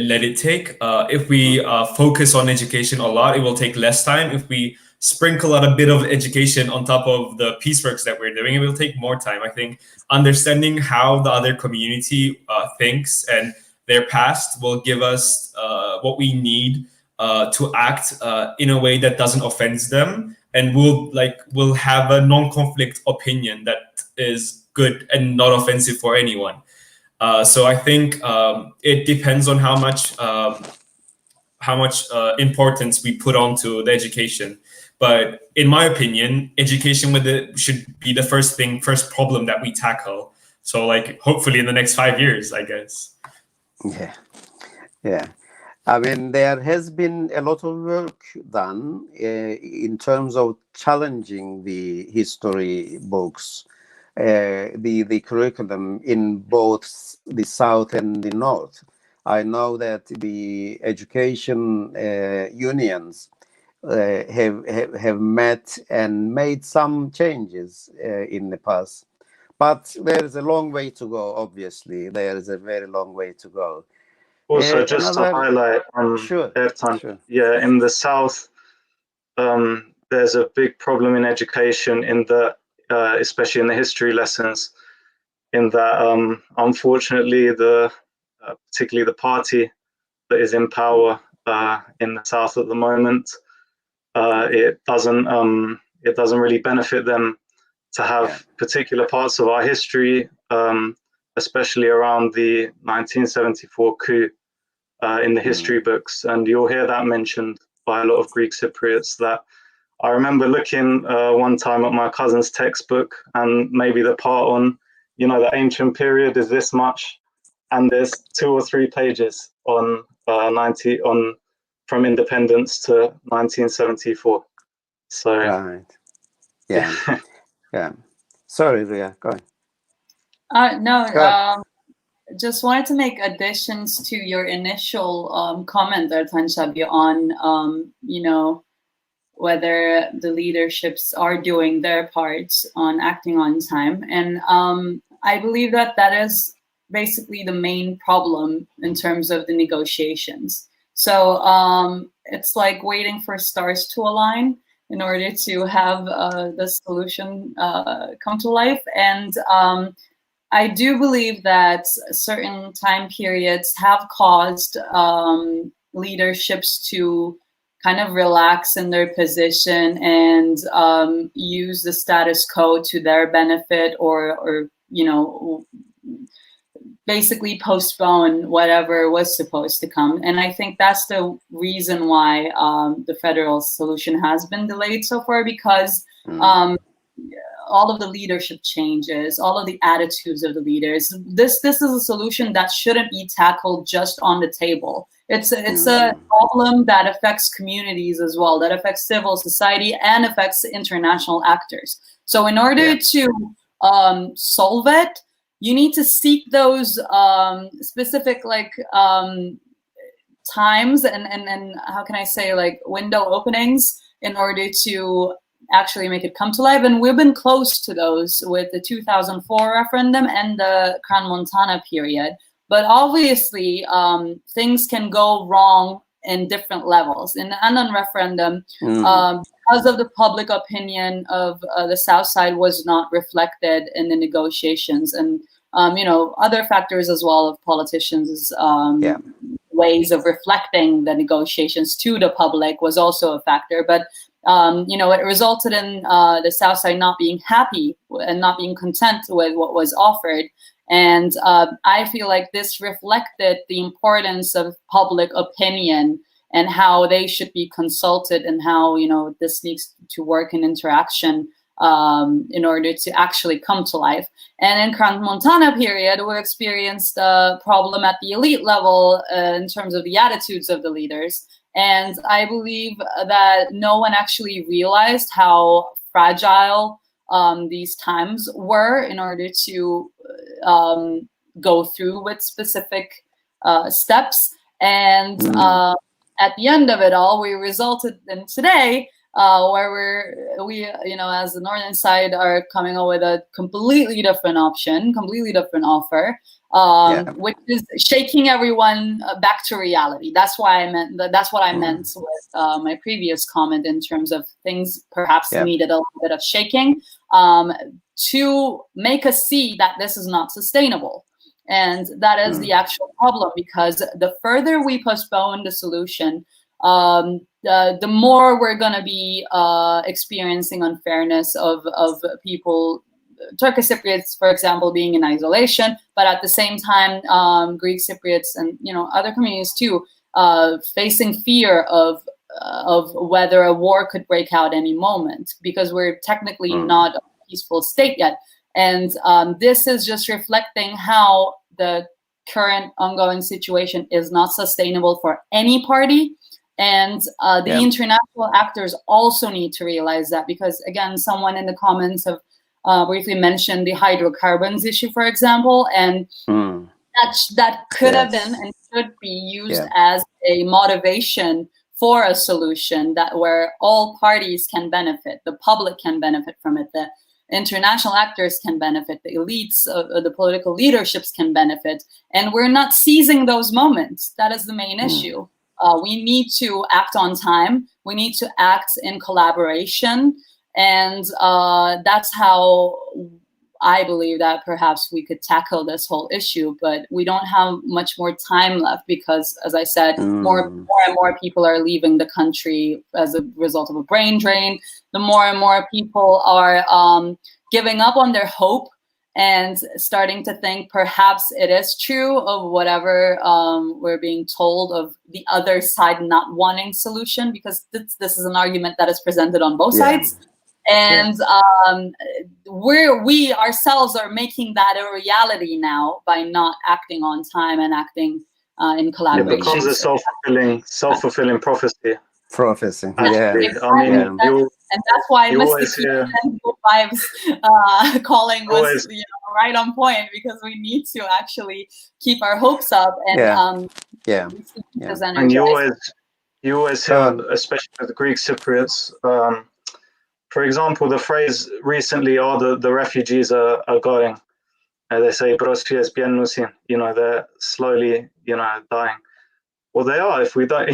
let it take. If we focus on education a lot, it will take less time. If we sprinkle out a bit of education on top of the pieceworks that we're doing, it will take more time. I think understanding how the other community thinks and their past will give us what we need to act in a way that doesn't offend them, and we'll have a non-conflict opinion that is good and not offensive for anyone. So I think it depends on how much importance we put onto the education. But in my opinion, education should be the first problem that we tackle. So hopefully in the next 5 years, I guess. Yeah. I mean, there has been a lot of work done in terms of challenging the history books, the curriculum in both the South and the North. I know that the education unions have met and made some changes in the past. But there is a long way to go, obviously. There is a very long way to go. Also, just to highlight, Ertanc, in the South, there's a big problem in education, in that, especially in the history lessons, in that, unfortunately, particularly the party that is in power in the South at the moment, it doesn't really benefit them to have particular parts of our history, especially around the 1974 coup in the history books. And you'll hear that mentioned by a lot of Greek Cypriots. That I remember looking one time at my cousin's textbook, and maybe the part on, the ancient period is this much, and there's 2 or 3 pages on from independence to 1974. So Sorry, Rüya, go ahead. Just wanted to make additions to your initial comment there, Tanshabi, on whether the leaderships are doing their parts on acting on time. And I believe that is basically the main problem in terms of the negotiations. So it's like waiting for stars to align in order to have the solution come to life. And I do believe that certain time periods have caused leaderships to kind of relax in their position and use the status quo to their benefit, or basically postpone whatever was supposed to come. And I think that's the reason why the federal solution has been delayed so far, because all of the leadership changes, all of the attitudes of the leaders, this is a solution that shouldn't be tackled just on the table. It's a problem that affects communities as well, that affects civil society and affects international actors. So in order to solve it, you need to seek those specific times and how can I say, window openings in order to actually make it come to life. And we've been close to those with the 2004 referendum and the Crans-Montana period. But obviously, things can go wrong in different levels. In the Annan referendum, because of the public opinion of the South Side was not reflected in the negotiations, and other factors as well of politicians' ways of reflecting the negotiations to the public was also a factor. But it resulted in the South Side not being happy and not being content with what was offered. And I feel like this reflected the importance of public opinion and how they should be consulted, and how this needs to work in interaction in order to actually come to life. And in Crans-Montana period, we experienced a problem at the elite level in terms of the attitudes of the leaders. And I believe that no one actually realized how fragile these times were in order to go through with specific steps. And at the end of it all, we resulted in today where we as the northern side are coming up with a completely different option, completely different offer, which is shaking everyone back to reality. That's what I meant with my previous comment in terms of things perhaps needed a little bit of shaking to make us see that this is not sustainable. And that is the actual problem, because the further we postpone the solution, the more we're going to be experiencing unfairness of people, Turkish Cypriots, for example, being in isolation, but at the same time, Greek Cypriots and other communities too, facing fear of whether a war could break out any moment, because we're technically not a peaceful state yet. And this is just reflecting how the current ongoing situation is not sustainable for any party. And the international actors also need to realize that, because again, someone in the comments have briefly mentioned the hydrocarbons issue, for example, and that could have been and should be used as a motivation for a solution where all parties can benefit. The public can benefit from it. The international actors can benefit. The elites, the political leaderships can benefit. And we're not seizing those moments. That is the main issue. We need to act on time. We need to act in collaboration. And that's how I believe that perhaps we could tackle this whole issue. But we don't have much more time left, because, as I said, more and more people are leaving the country as a result of a brain drain. The more and more people are giving up on their hope and starting to think perhaps it is true of whatever we're being told of the other side not wanting solution, because this is an argument that is presented on both sides. And we ourselves are making that a reality now by not acting on time and acting in collaboration. It becomes a self-fulfilling prophecy. Prophecy, Actually. Exactly. I mean, and that's why you always Mystic hear- Good Vibes calling was Always- right on point, because we need to actually keep our hopes up and And you always hear, especially with the Greek Cypriots, for example, the phrase recently, the refugees are going. They say, "Prosfies biennusin," they're slowly, dying. Well, they are. If we don't,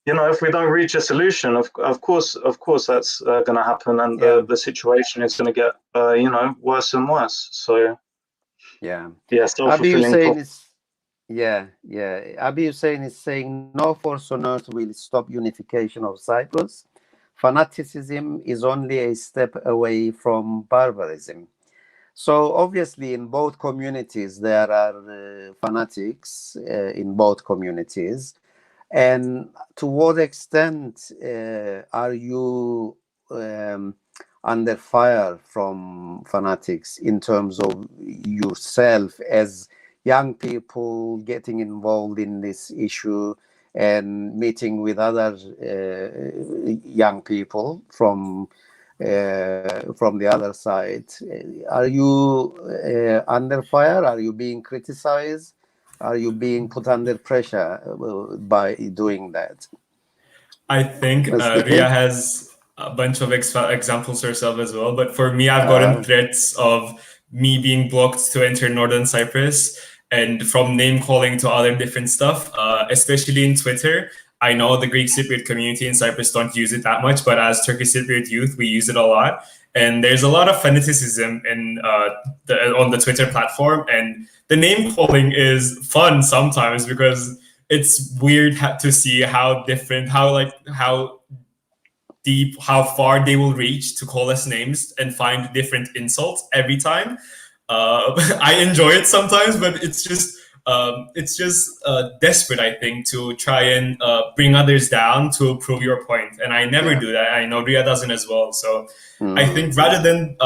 if we don't reach a solution, of course, that's going to happen, and the situation is going to get, worse and worse. So, Abi Hussein self-fulfilling. Abi Hussein is saying no force on earth will stop unification of Cyprus. Fanaticism is only a step away from barbarism. So obviously in both communities there are fanatics in both communities. And to what extent are you under fire from fanatics in terms of yourself as young people getting involved in this issue and meeting with other young people from the other side? Are you under fire? Are you being criticized? Are you being put under pressure by doing that? I think Rüya has a bunch of examples herself as well. But for me, I've gotten threats of me being blocked to enter Northern Cyprus, and from name calling to other different stuff, especially in Twitter. I know the Greek Cypriot community in Cyprus don't use it that much, but as Turkish Cypriot youth, we use it a lot. And there's a lot of fanaticism on the Twitter platform, and the name calling is fun sometimes because it's weird to see how different, how deep, how far they will reach to call us names and find different insults every time. I enjoy it sometimes, but it's just desperate, I think, to try and bring others down to prove your point. And I never do that. I know Rüya doesn't as well. So I think rather than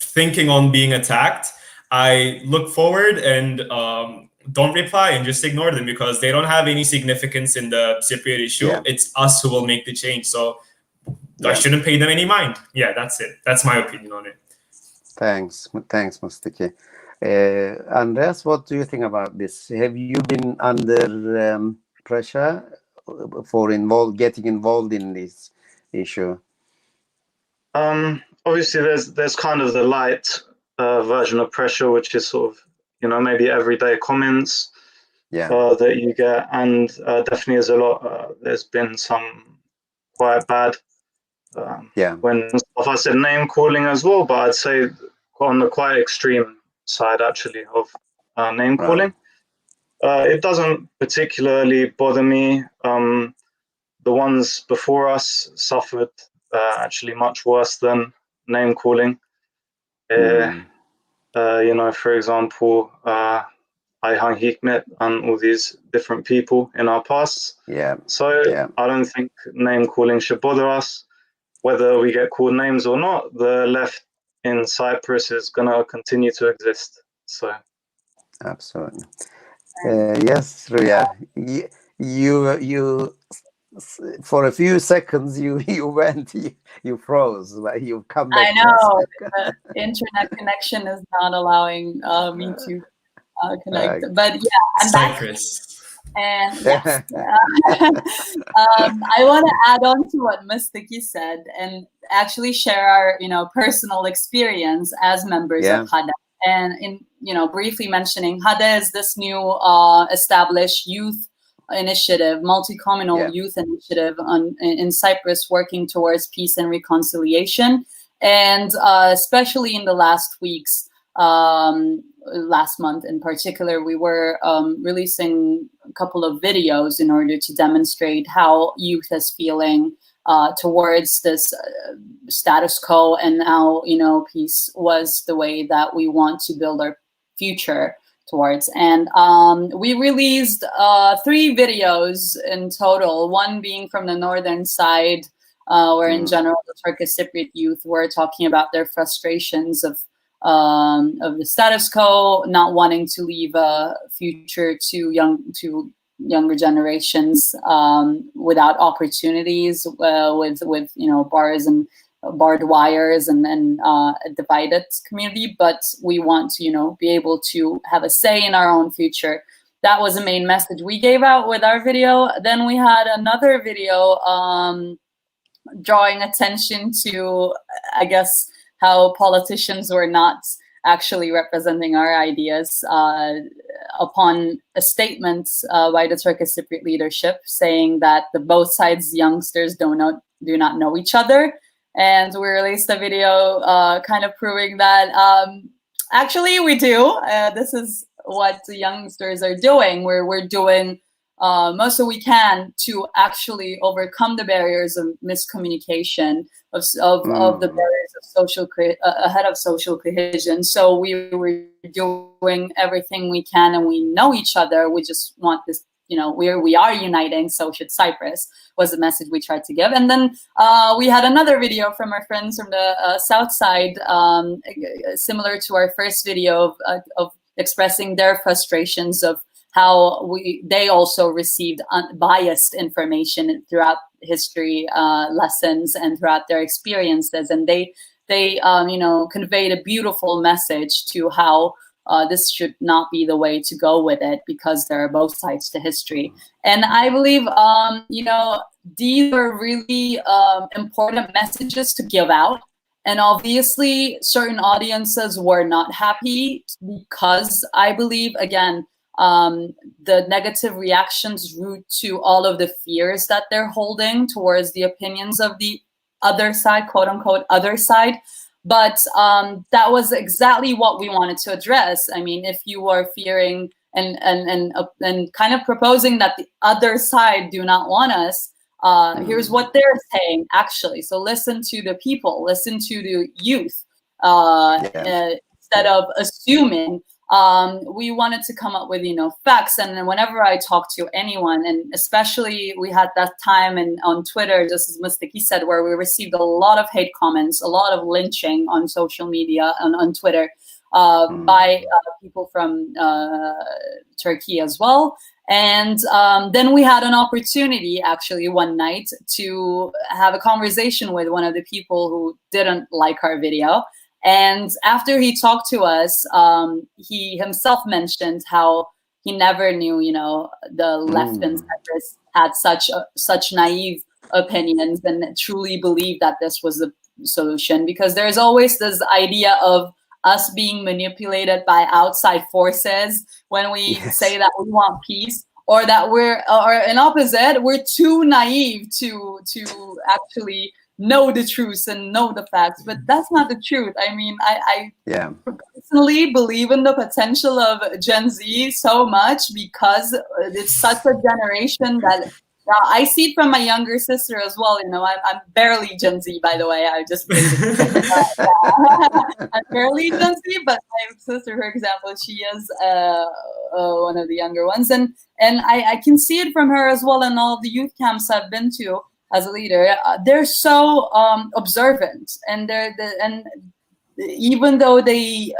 thinking on being attacked, I look forward and don't reply and just ignore them because they don't have any significance in the Cypriot issue. Yeah. It's us who will make the change. So I shouldn't pay them any mind. Yeah, that's it. That's my opinion on it. Thanks, Mustafa. Andreas, what do you think about this? Have you been under pressure for getting involved in this issue? Obviously, there's kind of the light version of pressure, which is sort of, maybe everyday comments that you get, and definitely there's been some quite bad when Mustafa said name calling as well, but I'd say on the quite extreme side actually of name calling. It doesn't particularly bother me. The ones before us suffered actually much worse than name calling. For example, Ayhan Hikmet and all these different people in our past. So I don't think name calling should bother us. Whether we get called names or not, the left in Cyprus is going to continue to exist. So, absolutely. Yes, Rüya. You for a few seconds you froze, but you've come back. I know the internet connection is not allowing me to connect, but yeah, I'm Cyprus. back. And yes, I want to add on to what Mustafa said and actually share our personal experience as members of Hada. And briefly mentioning Hada is this new established youth initiative, multi-communal youth initiative in Cyprus, working towards peace and reconciliation. And especially in the last weeks, last month in particular, we were releasing a couple of videos in order to demonstrate how youth is feeling towards this status quo, and how peace was the way that we want to build our future towards. And we released 3 videos in total, one being from the northern side, where in general the Turkish Cypriot youth were talking about their frustrations of the status quo, not wanting to leave a future to younger generations without opportunities, with bars and barbed wires and a divided community, but we want to be able to have a say in our own future. That was the main message we gave out with our video. Then we had another video drawing attention to, I guess, how politicians were not actually representing our ideas upon a statement by the Turkish Cypriot leadership saying that the both sides youngsters do not know each other. And we released a video kind of proving that actually we do. This is what the youngsters are doing. We're doing most of we can to actually overcome the barriers of miscommunication, of the barriers of social ahead of social cohesion. So we were doing everything we can, and we know each other. We just want this. We are uniting, so should Cyprus, was the message we tried to give. And then we had another video from our friends from the south side, similar to our first video of expressing their frustrations of how they also received unbiased information throughout history lessons and throughout their experiences. And they conveyed a beautiful message to how this should not be the way to go with it, because there are both sides to history. And I believe, you know, these are really important messages to give out. And obviously, certain audiences were not happy, because I believe, again, the negative reactions root to all of the fears that they're holding towards the opinions of the other side, quote unquote, other side. But that was exactly what we wanted to address. I mean, if you are fearing and kind of proposing that the other side do not want us, here's what they're saying, actually. So listen to the people, listen to the youth, instead of assuming. We wanted to come up with, you know, facts. And then whenever I talk to anyone, and especially we had that time on Twitter, just as Mustafa said, where we received a lot of hate comments, a lot of lynching on social media and on Twitter by people from Turkey as well. And then we had an opportunity, actually, one night to have a conversation with one of the people who didn't like our video. And after he talked to us, he himself mentioned how he never knew, you know, the left in Cyprus had such naive opinions and truly believed that this was the solution, because there's always this idea of us being manipulated by outside forces when we say that we want peace, or that or in opposite, we're too naive to actually know the truth and know the facts. But that's not the truth. I mean, I personally believe in the potential of Gen Z so much, because it's such a generation that I see it from my younger sister as well. You know, I'm barely Gen Z, by the way. I just I'm barely Gen Z, but my sister, for example, she is one of the younger ones, and I can see it from her as well. In all of the youth camps I've been to as a leader, they're so observant, and even though they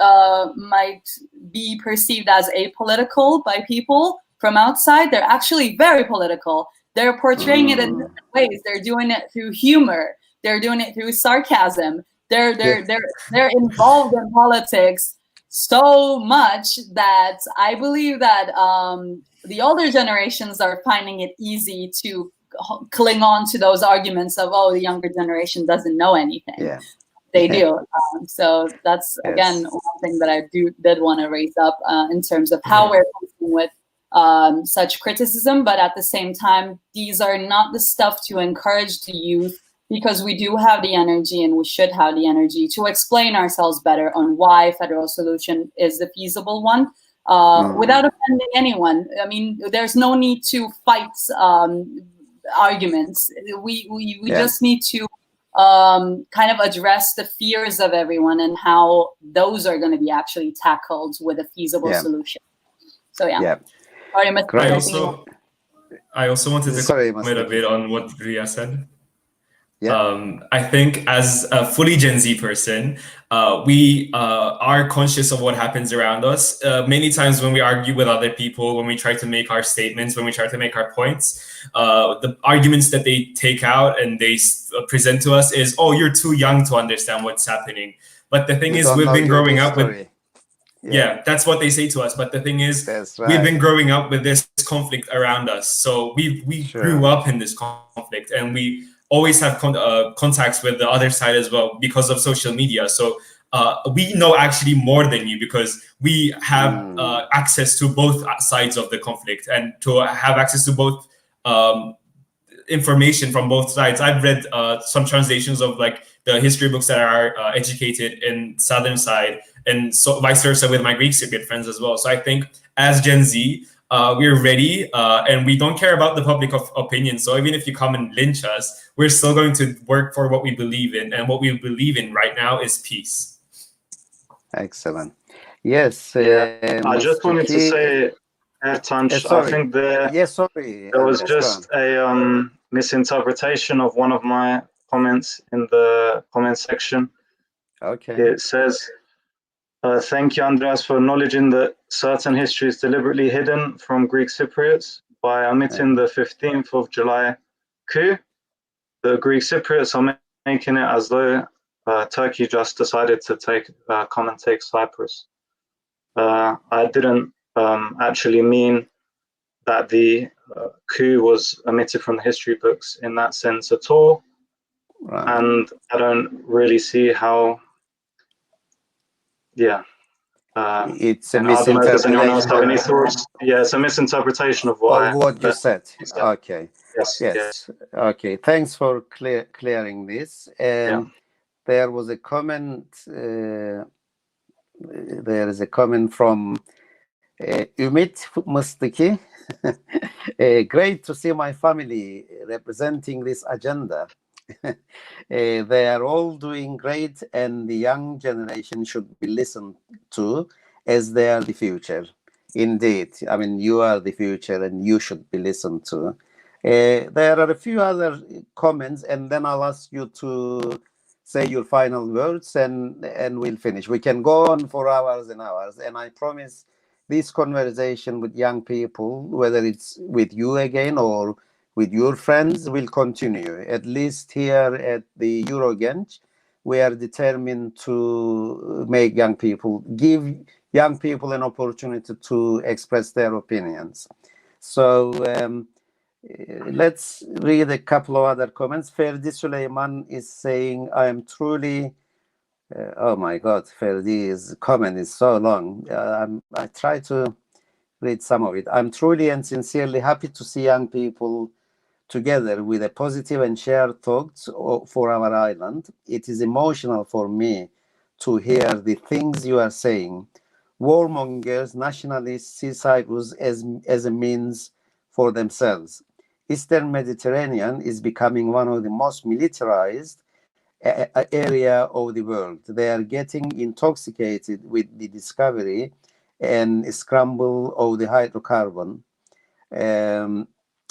might be perceived as apolitical by people from outside, they're actually very political. They're portraying it in different ways. They're doing it through humor. They're doing it through sarcasm. They're involved in politics so much that I believe that the older generations are finding it easy to cling on to those arguments of, oh, the younger generation doesn't know anything. Yeah. They do. So that's, again, one thing that I did want to raise up in terms of how we're dealing with such criticism. But at the same time, these are not the stuff to encourage the youth, because we do have the energy, and we should have the energy to explain ourselves better on why federal solution is the feasible one, without offending anyone. I mean, there's no need to fight arguments. We just need to kind of address the fears of everyone and how those are going to be actually tackled with a feasible solution. So Sorry, I also wanted to comment a bit on what Rüya said. I think as a fully Gen Z person, we are conscious of what happens around us. Many times when we argue with other people, when we try to make our statements, when we try to make our points, the arguments that they take out and they present to us is, oh, you're too young to understand what's happening. But the thing is, we've been growing up with... Yeah, that's what they say to us. But the thing is, we've been growing up with this conflict around us. So we grew up in this conflict, and we always have contacts with the other side as well because of social media. So we know actually more than you, because we have access to both sides of the conflict, and to have access to both information from both sides. I've read some translations of like the history books that are educated in southern side, and so vice versa with my Greek Cypriot friends as well. So I think as Gen Z, we're ready, and we don't care about the public opinion. So even if you come and lynch us, we're still going to work for what we believe in, and what we believe in right now is peace. Excellent. Yes. I just wanted to say, Ertanc, I think there was just a misinterpretation of one of my comments in the comment section. Okay. It says, thank you, Andreas, for acknowledging that certain history is deliberately hidden from Greek Cypriots by omitting the 15th of July coup. The Greek Cypriots are making it as though Turkey just decided to come and take Cyprus. I didn't actually mean that the coup was omitted from the history books in that sense at all. Right. And I don't really see how, It's a and I don't know, does anyone else have any misinterpretation thoughts? Yeah, it's a misinterpretation of of why. what you said. Okay. Yes. Yes. Okay. Thanks for clearing this. And there was a comment. There is a comment from Ümit Mustaki. Great to see my family representing this agenda. They are all doing great, and the young generation should be listened to as they are the future. Indeed, I mean, you are the future and you should be listened to. There are a few other comments, and then I'll ask you to say your final words, and we'll finish. We can go on for hours and hours, and I promise this conversation with young people, whether it's with you again or with your friends, will continue. At least here at the Eurogenge, we are determined to make give young people an opportunity to express their opinions. So let's read a couple of other comments. Ferdi Süleyman is saying, I am truly, oh my God, Ferdi's comment is so long. I try to read some of it. I'm truly and sincerely happy to see young people together with a positive and shared thoughts for our island. It is emotional for me to hear the things you are saying. Warmongers, nationalists see Cyprus as a means for themselves. Eastern Mediterranean is becoming one of the most militarized area of the world. They are getting intoxicated with the discovery and scramble of the hydrocarbon.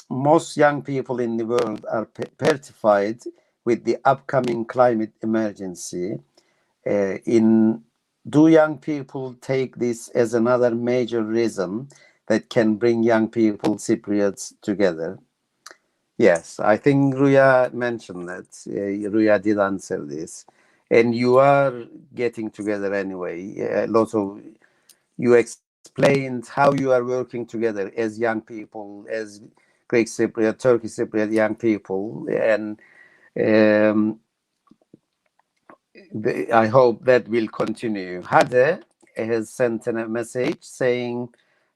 Most young people in the world are petrified with the upcoming climate emergency. Do young people take this as another major reason that can bring young people, Cypriots, together? Yes, I think Rüya mentioned that. Rüya did answer this. And you are getting together anyway. A lot of you explained how you are working together as young people, as Greek Cypriot, Turkish Cypriot young people. And I hope that will continue. Hade has sent a message saying,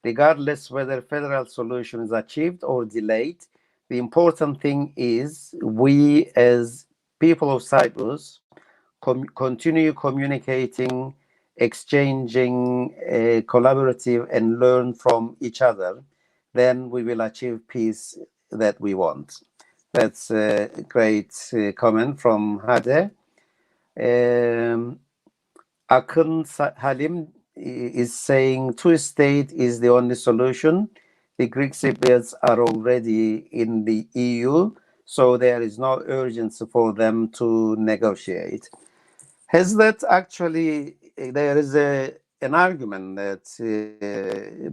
regardless whether federal solution is achieved or delayed, the important thing is we as people of Cyprus continue communicating, exchanging, collaborative, and learn from each other. Then we will achieve peace that we want. That's a great comment from Hade. Akın Halim is saying two-state is the only solution. The Greek Cypriots are already in the EU, so there is no urgency for them to negotiate. Has that actually, there is an argument that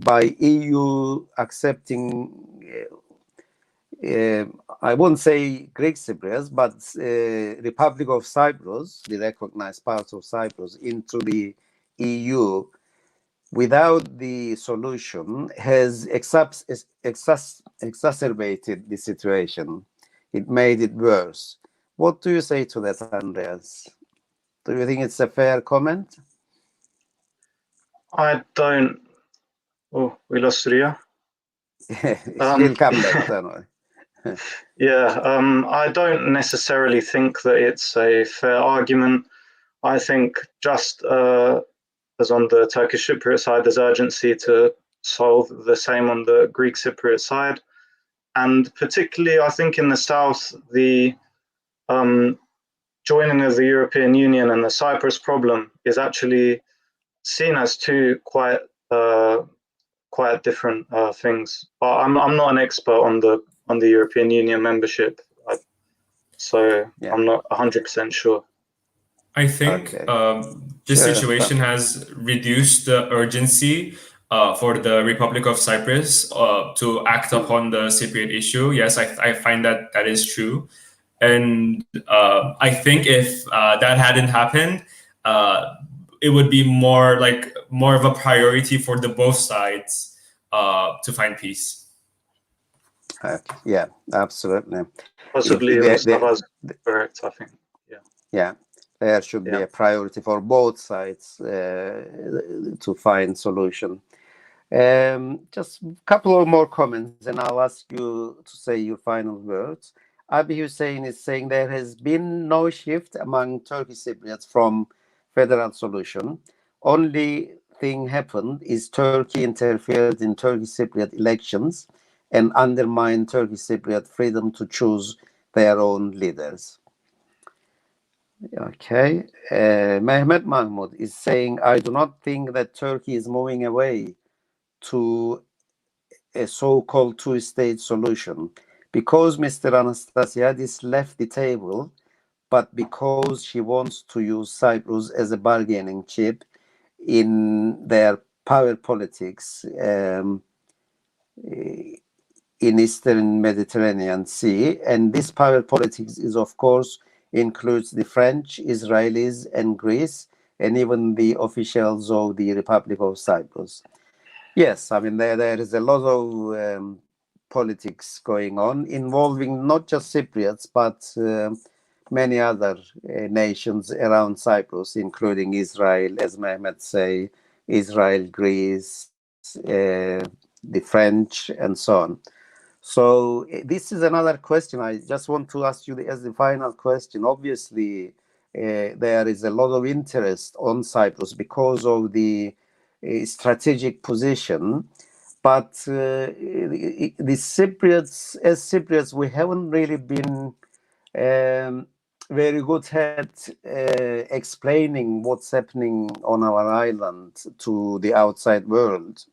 by EU accepting, I won't say Greek Cyprus, but Republic of Cyprus, the recognized part of Cyprus, into the EU without the solution has exacerbated the situation. It made it worse. What do you say to that, Andreas? Do you think it's a fair comment? I don't. Oh, we lost Rüya. He'll come back, don't worry. I don't necessarily think that it's a fair argument. I think just as on the Turkish Cypriot side, there's urgency to solve the same on the Greek Cypriot side. And particularly, I think in the south, the joining of the European Union and the Cyprus problem is actually seen as two quite different things. But I'm not an expert on the European Union membership, so yeah. I'm not 100% sure. I think this situation has reduced the urgency for the Republic of Cyprus to act upon the Cypriot issue. Yes, I find that is true. And I think if that hadn't happened, it would be more of a priority for the both sides to find peace. Yeah, absolutely. Possibly Mustafa's correct, I think. Yeah, there should be a priority for both sides to find solution. Just a couple of more comments, and I'll ask you to say your final words. Abi Hussein is saying there has been no shift among Turkish Cypriots from federal solution. Only thing happened is Turkey interfered in Turkish Cypriot elections and undermined Turkish Cypriot freedom to choose their own leaders. Okay. Mehmet Mahmud is saying, I do not think that Turkey is moving away to a so-called two-state solution because Mr. Anastasiadis left the table, but because she wants to use Cyprus as a bargaining chip in their power politics in Eastern Mediterranean Sea. And this power politics is, of course, includes the French, Israelis, and Greece, and even the officials of the Republic of Cyprus. Yes, I mean, there is a lot of politics going on involving not just Cypriots, but many other nations around Cyprus, including Israel, as Mehmet say, Israel, Greece, the French, and so on. So this is another question I just want to ask you as the final question. Obviously, there is a lot of interest on Cyprus because of the strategic position, but the Cypriots, as Cypriots, we haven't really been very good at explaining what's happening on our island to the outside world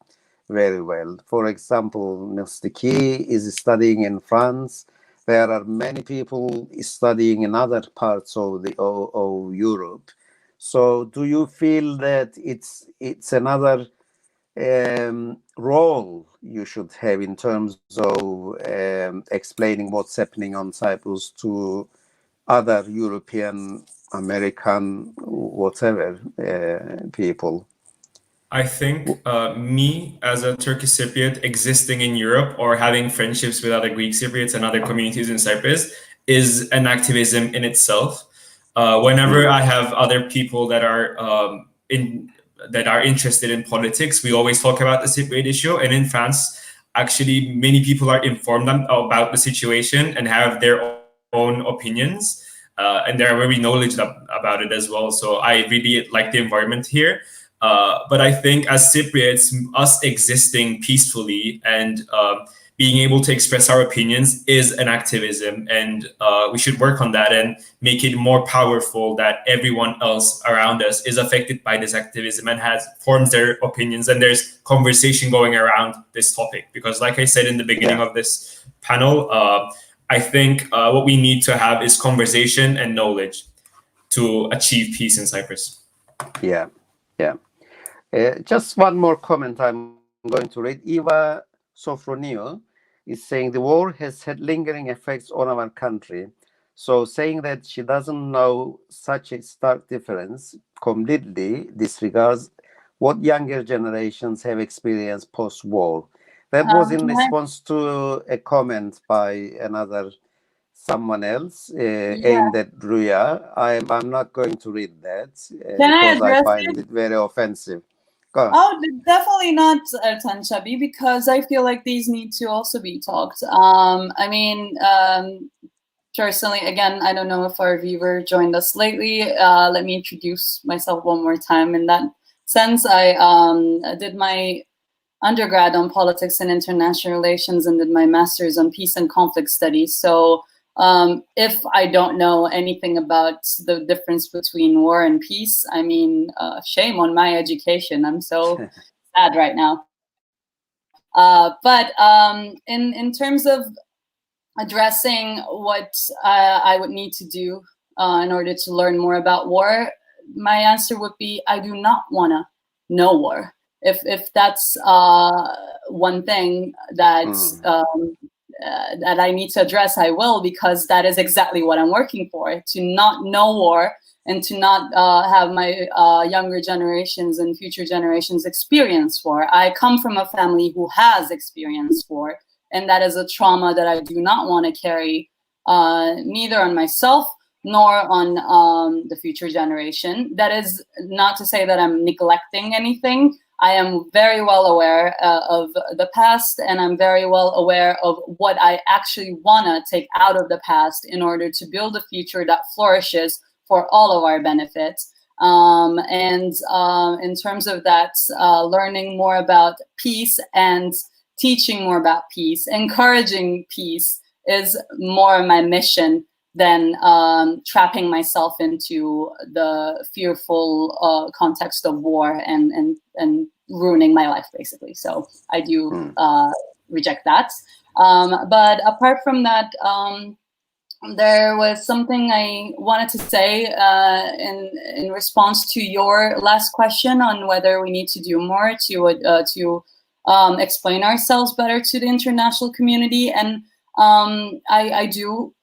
very well. For example, Mustafa is studying in France. There are many people studying in other parts of Europe. So, do you feel that it's another role you should have in terms of explaining what's happening on Cyprus to other European, American, whatever people? I think me as a Turkish Cypriot existing in Europe or having friendships with other Greek Cypriots and other communities in Cyprus is an activism in itself. Whenever I have other people that are interested in politics, we always talk about the Cypriot issue. And in France, actually, many people are informed about the situation and have their own opinions. And they're very knowledgeable about it as well. So I really like the environment here. But I think as Cypriots, us existing peacefully and being able to express our opinions is an activism, and we should work on that and make it more powerful that everyone else around us is affected by this activism and forms their opinions, and there's conversation going around this topic. Because like I said in the beginning of this panel, I think what we need to have is conversation and knowledge to achieve peace in Cyprus. Yeah. Just one more comment I'm going to read. Eva Sofronio is saying the war has had lingering effects on our country. So saying that she doesn't know such a stark difference completely disregards what younger generations have experienced post-war. That was in response to a comment by someone else aimed at Rüya. I'm not going to read that because I find it very offensive. Oh, definitely not, Ertanc, because I feel like these need to also be talked. I mean, personally, again, I don't know if our viewer joined us lately. Let me introduce myself one more time. In that sense, I did my undergrad on politics and international relations and did my master's on peace and conflict studies. So if I don't know anything about the difference between war and peace, I mean, shame on my education. I'm so sad right now. But in terms of addressing what I would need to do in order to learn more about war, my answer would be I do not want to know war. If that's one thing that that I need to address, I will, because that is exactly what I'm working for, to not know war and to not have my younger generations and future generations experience war. I come from a family who has experienced war, and that is a trauma that I do not want to carry neither on myself nor on the future generation. That is not to say that I'm neglecting anything. I am very well aware of the past, and I'm very well aware of what I actually want to take out of the past in order to build a future that flourishes for all of our benefits. And in terms of that, learning more about peace and teaching more about peace, encouraging peace is more my mission than trapping myself into the fearful context of war and ruining my life, basically. So I do reject that. But apart from that, there was something I wanted to say in response to your last question on whether we need to do more to explain ourselves better to the international community. And I do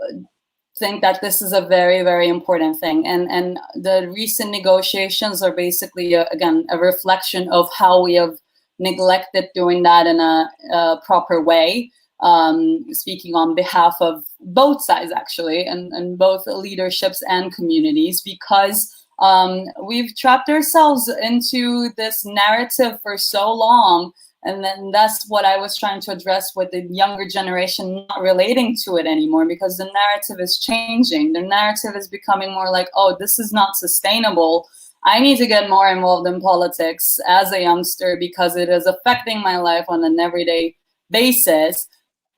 think that this is a very, very important thing. And the recent negotiations are basically, again, a reflection of how we have neglected doing that in a proper way. Speaking on behalf of both sides, actually, and both leaderships and communities, because we've trapped ourselves into this narrative for so long. And then that's what I was trying to address with the younger generation not relating to it anymore, because the narrative is changing. The narrative is becoming more like, oh, this is not sustainable. I need to get more involved in politics as a youngster because it is affecting my life on an everyday basis.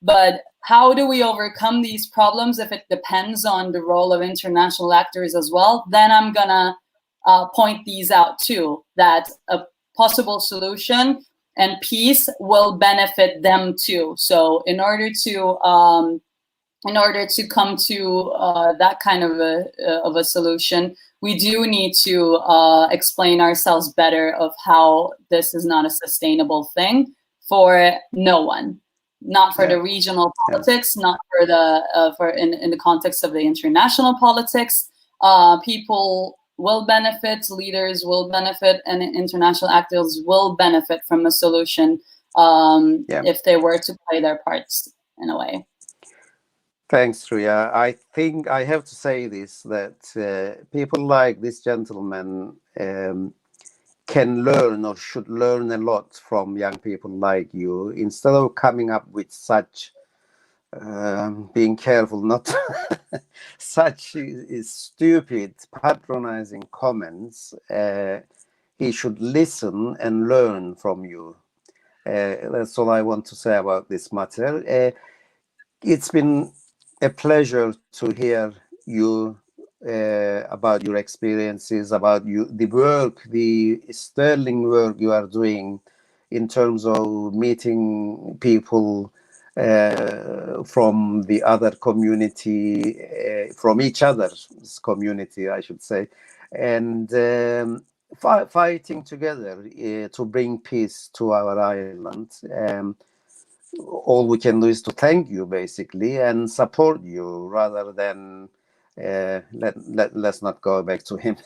But how do we overcome these problems if it depends on the role of international actors as well? Then I'm gonna point these out too, that a possible solution and peace will benefit them too. So in order to come to that kind of a solution, we do need to explain ourselves better of how this is not a sustainable thing for no one, not for the regional politics, not for the in the context of the international politics. People will benefit, leaders will benefit, and international actors will benefit from a solution if they were to play their parts in a way. Thanks, Rüya. I think I have to say this, that people like this gentleman can learn or should learn a lot from young people like you, instead of coming up with such being careful not such stupid patronizing comments. He should listen and learn from you. That's all I want to say about this matter. It's been a pleasure to hear you about your experiences, about the work, the sterling work you are doing in terms of meeting people from the other community, from each other's community, I should say, and fighting together to bring peace to our island. All we can do is to thank you, basically, and support you, rather than let's not go back to him.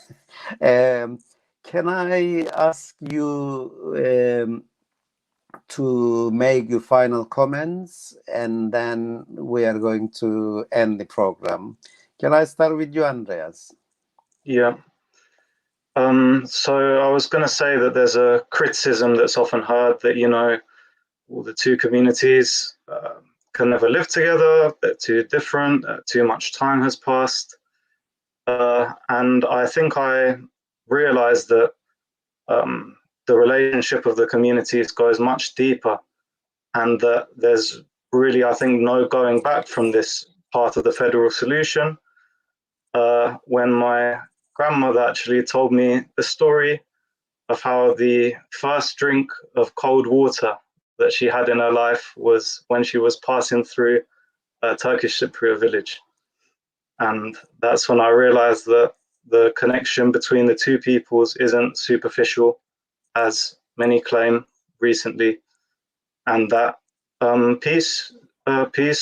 Can I ask you to make your final comments, and then we are going to end the program? Can I start with you, Andreas? Yeah. So I was going to say that there's a criticism that's often heard that, all the two communities can never live together, they're too different, too much time has passed. And I think I realized that the relationship of the communities goes much deeper, and that there's really, I think, no going back from this part of the federal solution. When my grandmother actually told me the story of how the first drink of cold water that she had in her life was when she was passing through a Turkish Cypriot village. And that's when I realized that the connection between the two peoples isn't superficial, as many claim recently, and that peace,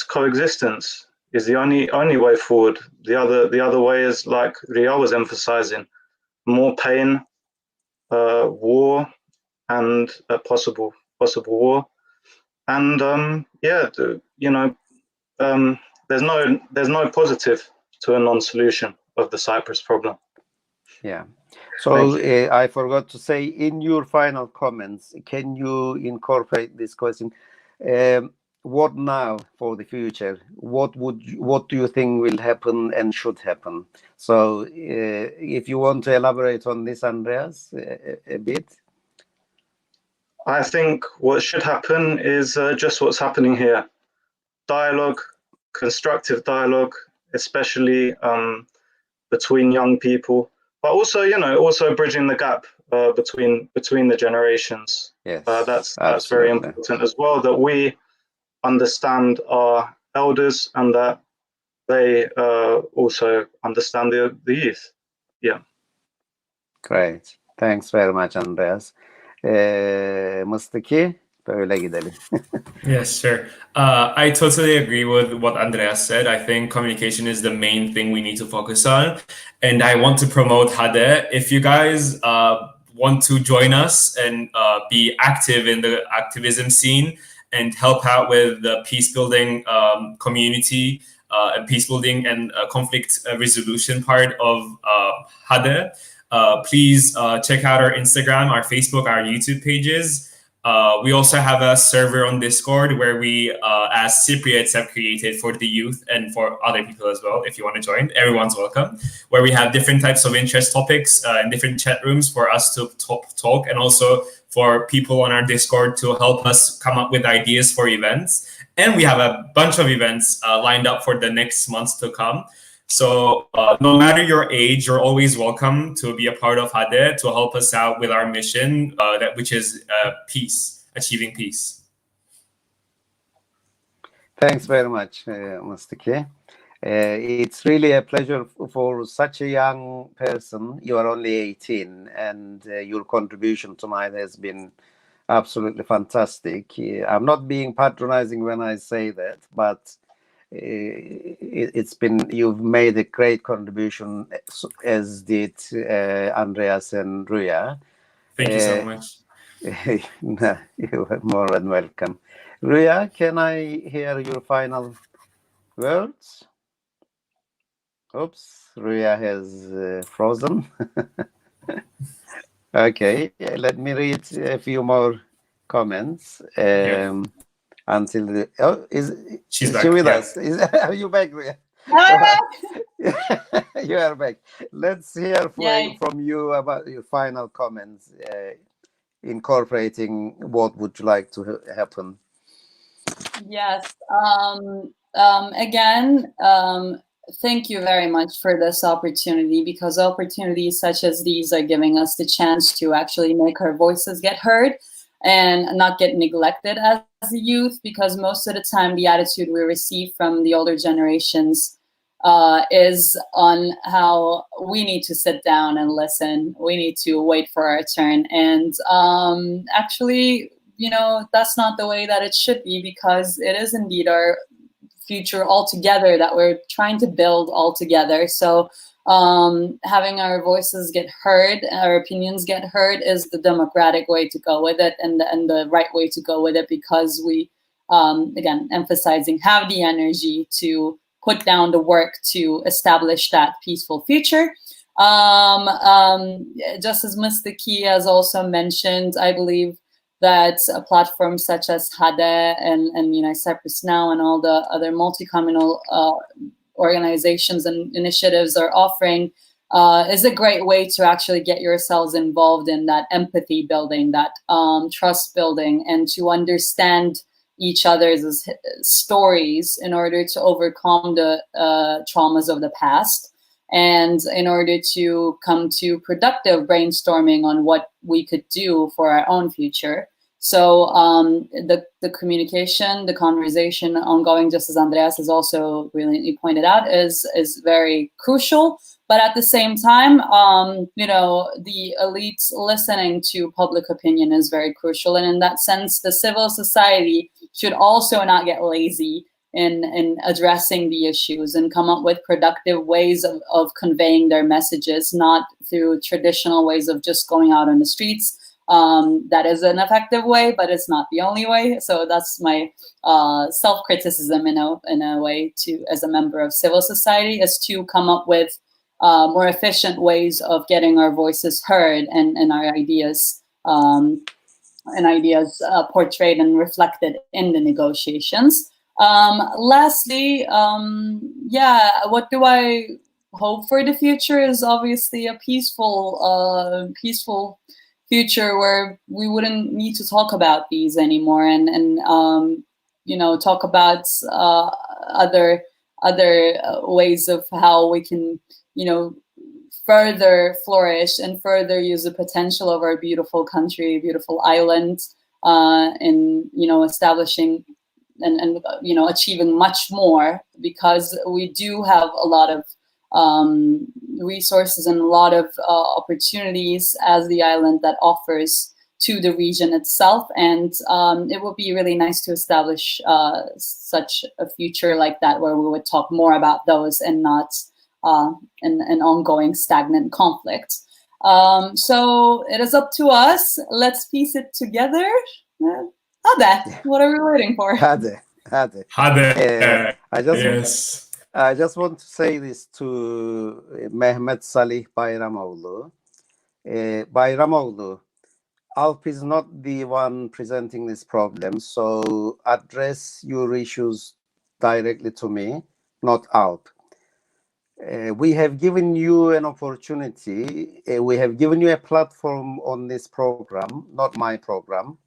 coexistence is the only way forward. The other way is, like Rüya was emphasizing, more pain, war, and possible war. And there's no positive to a non-solution of the Cyprus problem. Yeah. So I forgot to say, in your final comments, can you incorporate this question? What now for the future? What do you think will happen and should happen? So if you want to elaborate on this, Andreas, a bit. I think what should happen is just what's happening here. Dialogue, constructive dialogue, especially between young people, but also, also bridging the gap between the generations. Yes, that's very important as well, that we understand our elders and that they also understand the youth. Yeah. Great. Thanks very much, Andreas. Mustafa, böyle gidelim. Yes, sure. I totally agree with what Andreas said. I think communication is the main thing we need to focus on. And I want to promote Hade. If you guys want to join us and be active in the activism scene and help out with the peace building community and peace building and conflict resolution part of Hade, please check out our Instagram, our Facebook, our YouTube pages. We also have a server on Discord where we, as Cypriots, have created for the youth and for other people as well. If you want to join, everyone's welcome. Where we have different types of interest topics and different chat rooms for us to talk, and also for people on our Discord to help us come up with ideas for events. And we have a bunch of events lined up for the next months to come. So no matter your age, you're always welcome to be a part of Hade to help us out with our mission, which is peace, achieving peace. Thanks very much, Mustafa. It's really a pleasure for such a young person. You are only 18, and your contribution tonight has been absolutely fantastic. I'm not being patronizing when I say that, but you've made a great contribution, as did Andreas and Rüya. Thank you so much. You are more than welcome. Rüya, can I hear your final words? Oops, Rüya has frozen. Okay, let me read a few more comments. Until she's back. She with us? Are you back, Rüya? You are back. Let's hear from you about your final comments, incorporating what would you like to happen. Yes. Again, thank you very much for this opportunity, because opportunities such as these are giving us the chance to actually make our voices get heard and not get neglected as a youth, because most of the time the attitude we receive from the older generations is on how we need to sit down and listen. We need to wait for our turn. And actually, that's not the way that it should be, because it is indeed our future altogether that we're trying to build all together. So having our voices get heard, our opinions get heard, is the democratic way to go with it, and the right way to go with it, because we, again, emphasizing, have the energy to put down the work to establish that peaceful future. Just as Mustafa has also mentioned, I believe that a platform such as Hade and Unite Cyprus Now and all the other multi-communal organizations and initiatives are offering is a great way to actually get yourselves involved in that empathy building, that trust building, and to understand each other's stories in order to overcome the traumas of the past, and in order to come to productive brainstorming on what we could do for our own future. So the communication, the conversation ongoing, just as Andreas has also really pointed out, is very crucial. But at the same time, the elites listening to public opinion is very crucial. And in that sense, the civil society should also not get lazy in addressing the issues and come up with productive ways of conveying their messages, not through traditional ways of just going out on the streets. That is an effective way, but it's not the only way. So that's my self-criticism in a way, to as a member of civil society, is to come up with more efficient ways of getting our voices heard and our ideas portrayed and reflected in the negotiations. Lastly, what do I hope for the future is obviously a peaceful future where we wouldn't need to talk about these anymore, and talk about other ways of how we can further flourish and further use the potential of our beautiful country, beautiful island, in establishing and achieving much more, because we do have a lot of resources and a lot of opportunities as the island that offers to the region itself, and it would be really nice to establish such a future like that, where we would talk more about those and not an ongoing stagnant conflict. So it is up to us. Let's piece it together. Hadi, what are we waiting for? Hadi. Hadi. Yes. I just want to say this to Mehmet Salih Bayramoğlu. Bayramoğlu, Alp is not the one presenting this problem, so address your issues directly to me, not Alp. We have given you an opportunity. We have given you a platform on this program, not my program.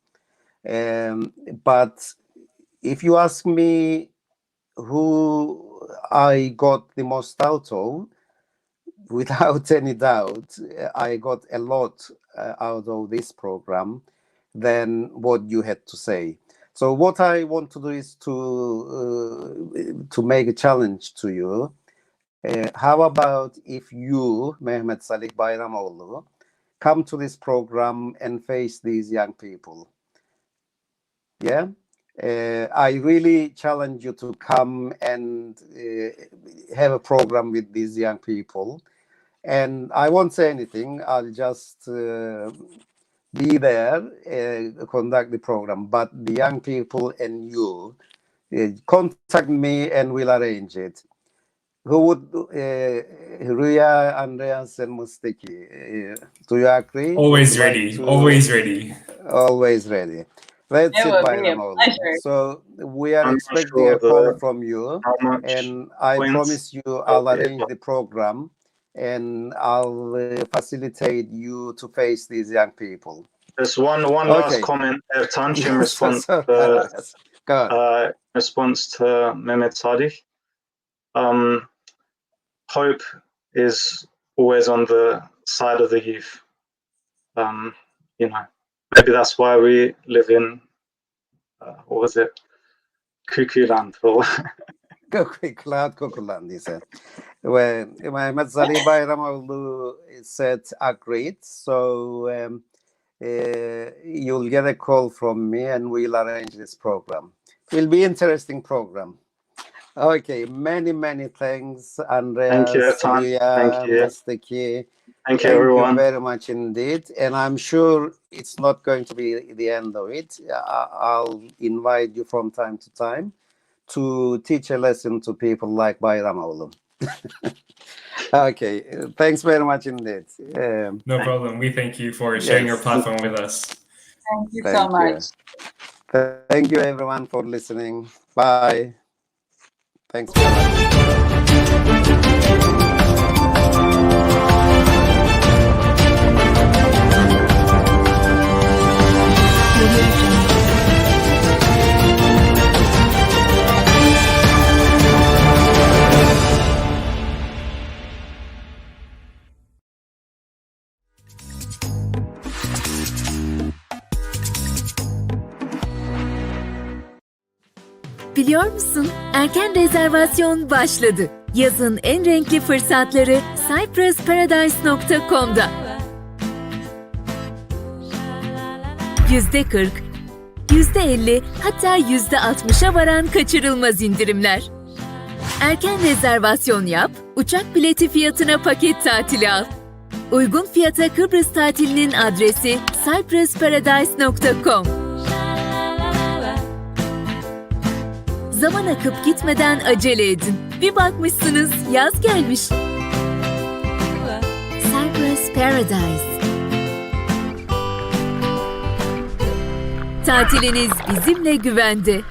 But if you ask me who I got the most out of, without any doubt, I got a lot out of this program than what you had to say. So what I want to do is to make a challenge to you. How about if you, Mehmet Salih Bayramoğlu, come to this program and face these young people? Yeah? I really challenge you to come and have a program with these young people. And I won't say anything. I'll just be there, conduct the program. But the young people and you, contact me and we'll arrange it. Who would, Rüya, Andreas, and Mustafa, do you agree? Always ready. Always ready. Always ready. That's it, Bayramoğlu. So we are expecting a call from you, and I promise you I'll arrange the program and I'll facilitate you to face these young people. There's one last comment, Ertanc, in response to Mehmet Salih. Hope is always on the side of the youth. Maybe that's why we live in, what was it? Kukuland. Kukuland, he said. When Mehmet Salih Bayramoğlu said agreed, so you'll get a call from me and we'll arrange this program. It will be an interesting program. Okay, many thanks, Andreas. Thank you, Thank you. Mustafa. Thank you, everyone. Thank you very much indeed. And I'm sure it's not going to be the end of it. I'll invite you from time to time to teach a lesson to people like Bayramoğlu. Okay, thanks very much indeed. No problem. We thank you for sharing your platform with us. Thank you so much. Thank you, everyone, for listening. Bye. Thanks very much. Biliyor musun? Erken rezervasyon başladı. Yazın en renkli fırsatları cyprusparadise.com'da. %40, %50 hatta %60'a varan kaçırılmaz indirimler. Erken rezervasyon yap, uçak bileti fiyatına paket tatili al. Uygun fiyata Kıbrıs tatilinin adresi cyprusparadise.com. Zaman akıp gitmeden acele edin. Bir bakmışsınız yaz gelmiş. Cyprus Paradise. Tatiliniz bizimle güvende.